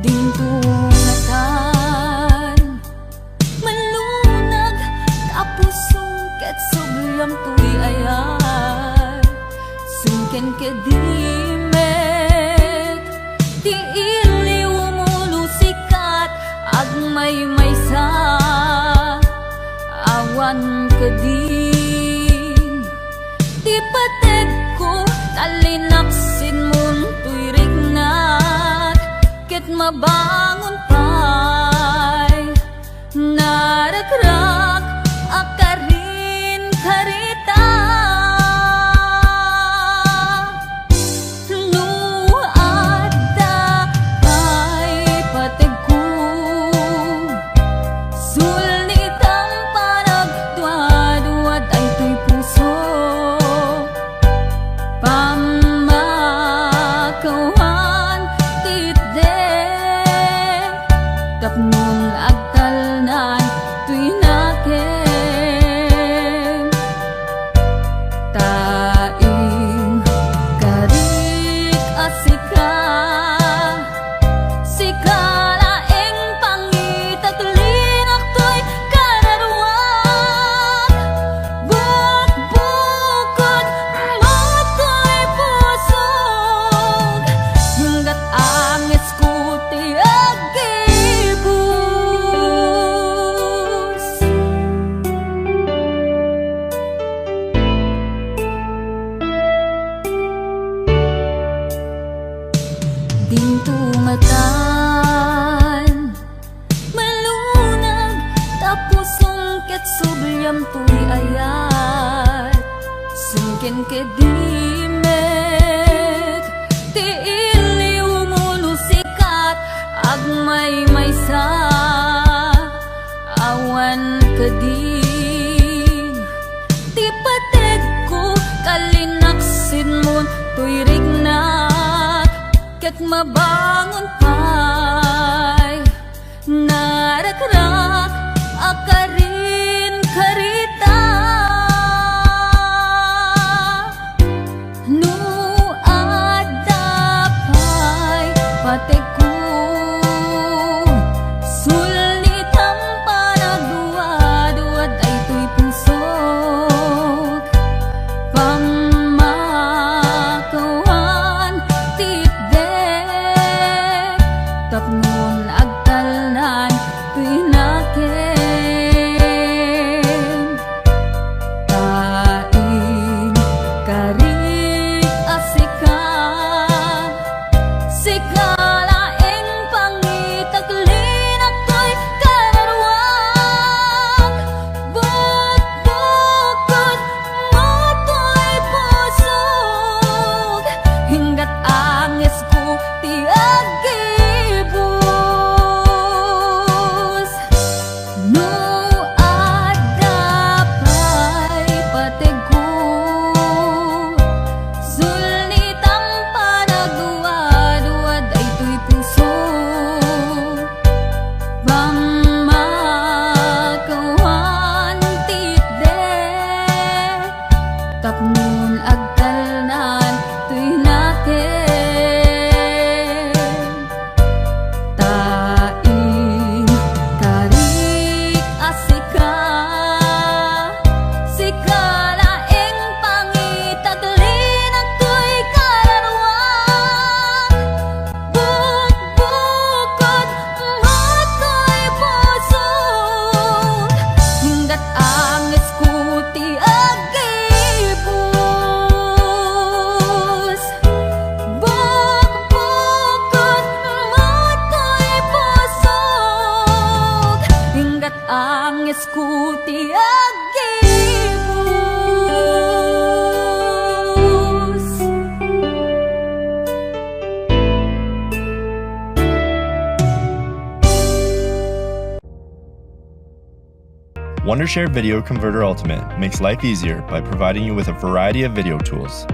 S4: dintungatan malunag tapusong ket sublam tuy ayat sungken kedimet di iliw mulu sikat agmay maysa awan kading di pateg ko talinaksin mon tuirig nat ket mabangon pay naragrak akarin karita no adda pay pateg ko sulit ang panagduad-duad ay to'y puso pamakawan titde tapnon agtalnan to'y naken taing karik asika sikalaeng pangitaglinak to'y kararuan bukbukod mato'y pusog hanggat angis ko ti agibus dintumatan malunag tapos sungkit subyam tuy ayat sungkin kedimek ti iliw mo sikat agmay maysa awan kading ti pateg ko kalinaksin mo tuy rignat ket mabangon pay narakrak akarin karita no adda pay pateg ko sulit ang panagduad-duad ay to'y pusog pamakawan titde tapnon agtalnan to'y naken taing karik asika sikalaeng pangitaglinak to'y kararuan bukbukod mato'y pusog hinggat angis ko ti agibus no adda pay pateg ko sulit ang panagduad-duad ay to'y puso pamakawan titde tapnon agtalnan to'y naken taing karik asika sikalaeng pangitaglinak to'y kararuan bukbukod mato'y pusog hinggat angis ko ti agibus bukbukod mato'y pusog hinggat angis ko ti agibus.
S6: Wondershare Video Converter Ultimate makes life easier by providing you with a variety of video tools.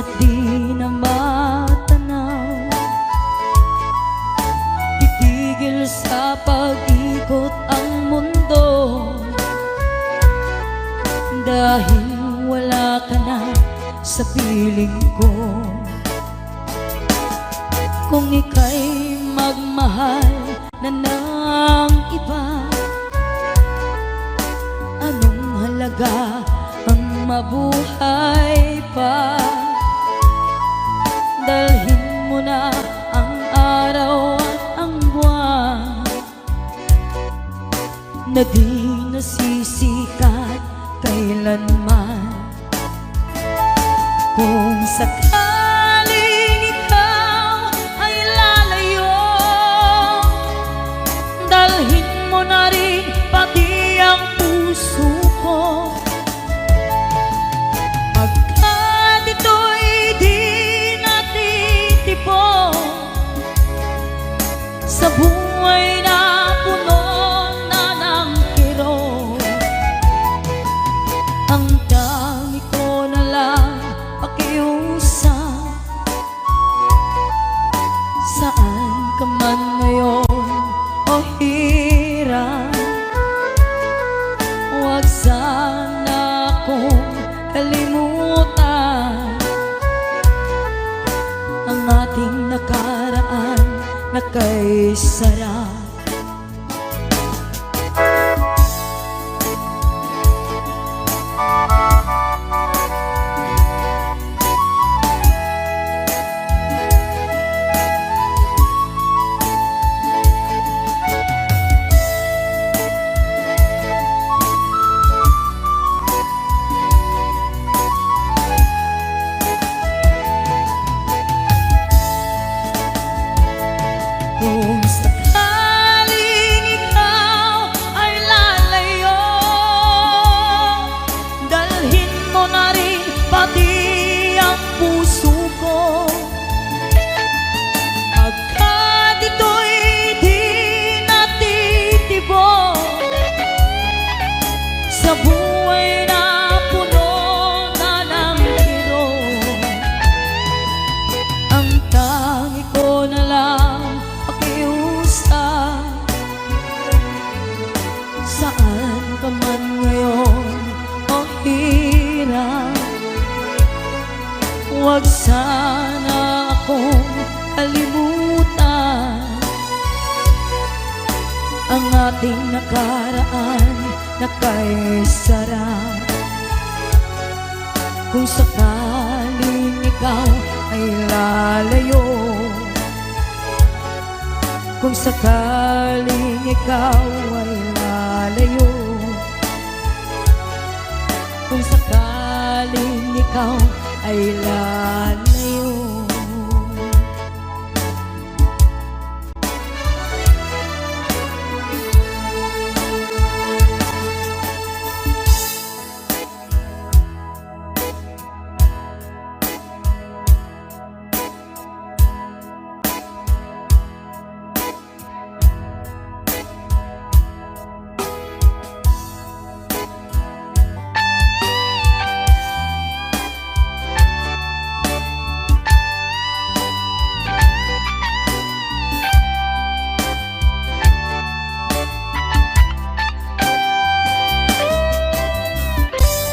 S3: at di na matanaw. Titigil sa pag-ikot ang mundo dahil wala ka na sa piling ko. Kung ika'y magmahal na ng iba, anong halaga ang mabuhay pa? Dalhin mo na ang araw at ang buwan na di nasisikat kailanman. Kung sakaling ikaw ay lalayo, dalhin mo na rin pati ang puso ko. Pagkat ito'y di natitipon sa buhay na puno na ng kirot, ang tangi ko na lang pakiusap. Saan ka man ngayon o hirap, huwag sana akong kalimutan ang ating nakaraan na kay sarap. Kung sakaling ikaw ay lalayo, dalhin mo na rin pati ang puso ko. Pagkat ito'y di natitibok sa buhay na puno na ng kirot, ang tangi ko na lang pakiusap. Saan ka man ngayon o hirap, huwag sana akong kalimutan ang ating nakaraan na kay sarap. Kung sakaling ikaw ay lalayo, kung sakaling ikaw ay lalayo, kung sakaling ikaw ay lalayo.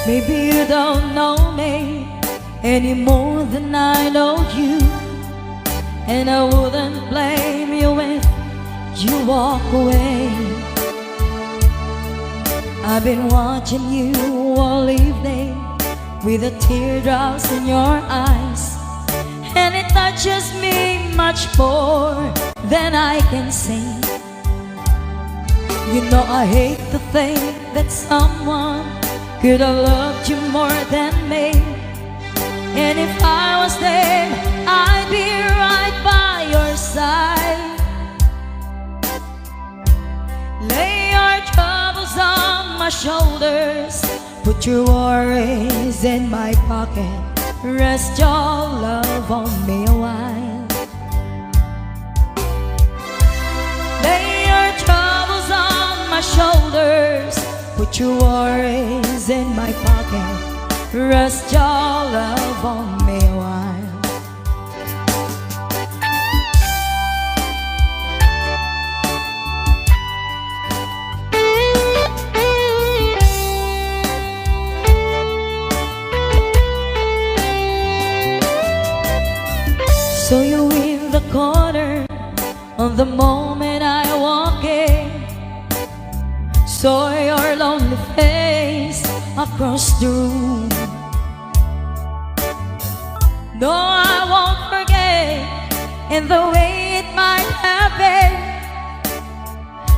S3: Maybe you don't know me any more than I know you, and I wouldn't blame you if you walk away. I've been watching you all evening with the teardrops in your eyes, and it touches me much more than I can say. You know I hate to think that someone could have loved you more than me, and if I was there, I'd be right by your side. Lay your troubles on my shoulders, put your worries in my pocket, rest your love on me a while. Lay your troubles on my shoulders, put your worries in my pocket, rest your love on me a while. Saw you in the corner on the moment I walk in. Saw your lonely face across the room. No, I won't forget in the way it might have been.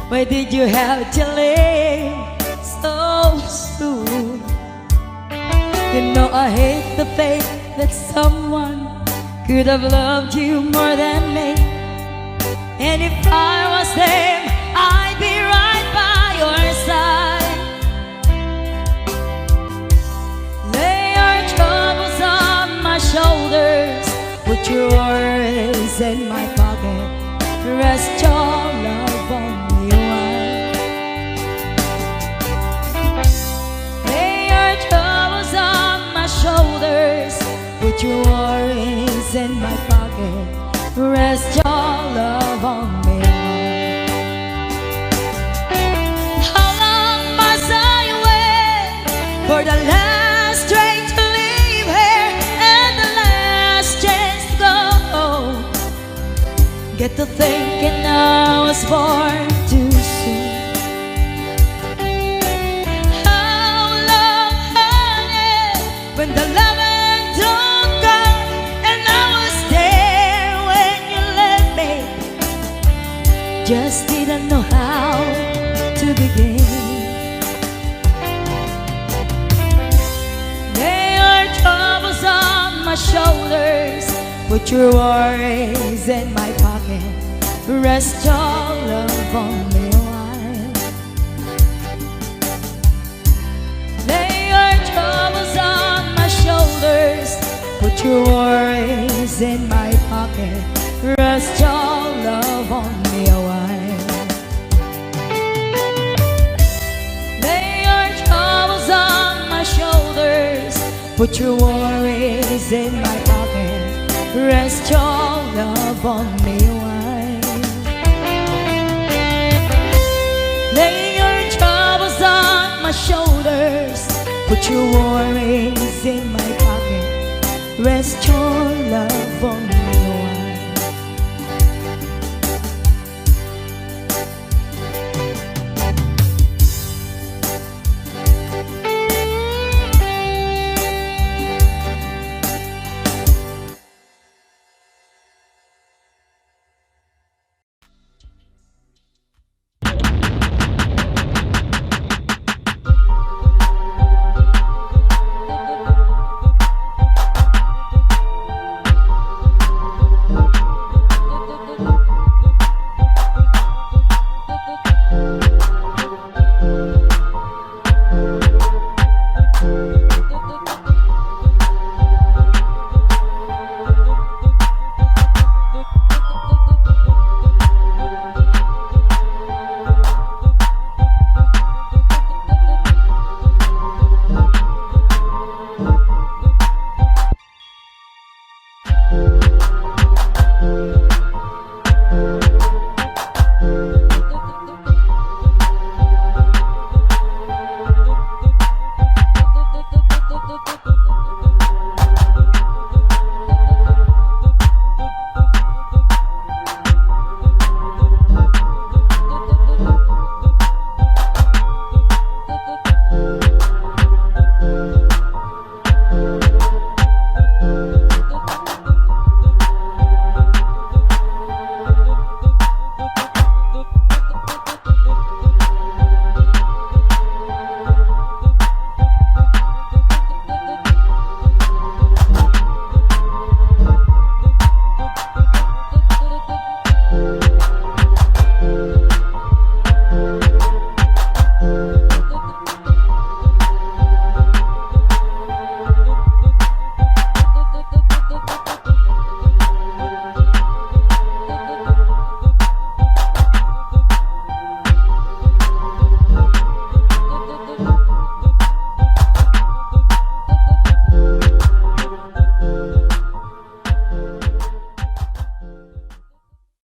S3: Why did you have to leave so soon? You know I hate the fact that someone could have loved you more than me. And if I was them, I'd be right by your side. Lay your troubles on my shoulders, put your worries in my pocket, rest your love on me while. Lay your troubles on my shoulders, put your worries in my pocket, rest your love on me. How long must I wait for the last train to leave here and the last chance to go? Get to thinking I was born too soon. How long, honey, when the loving don't come and I was there when you left me? Just didn't know how to begin. Lay your troubles on my shoulders, put your worries in my pocket, rest your love on me a while. Lay your troubles on my shoulders, put your worries in my pocket, rest your love on me a while. Lay your troubles on my shoulders, put your worries in my pocket, rest your love on me a while. Lay your troubles on my shoulders, put your worries in my pocket, rest your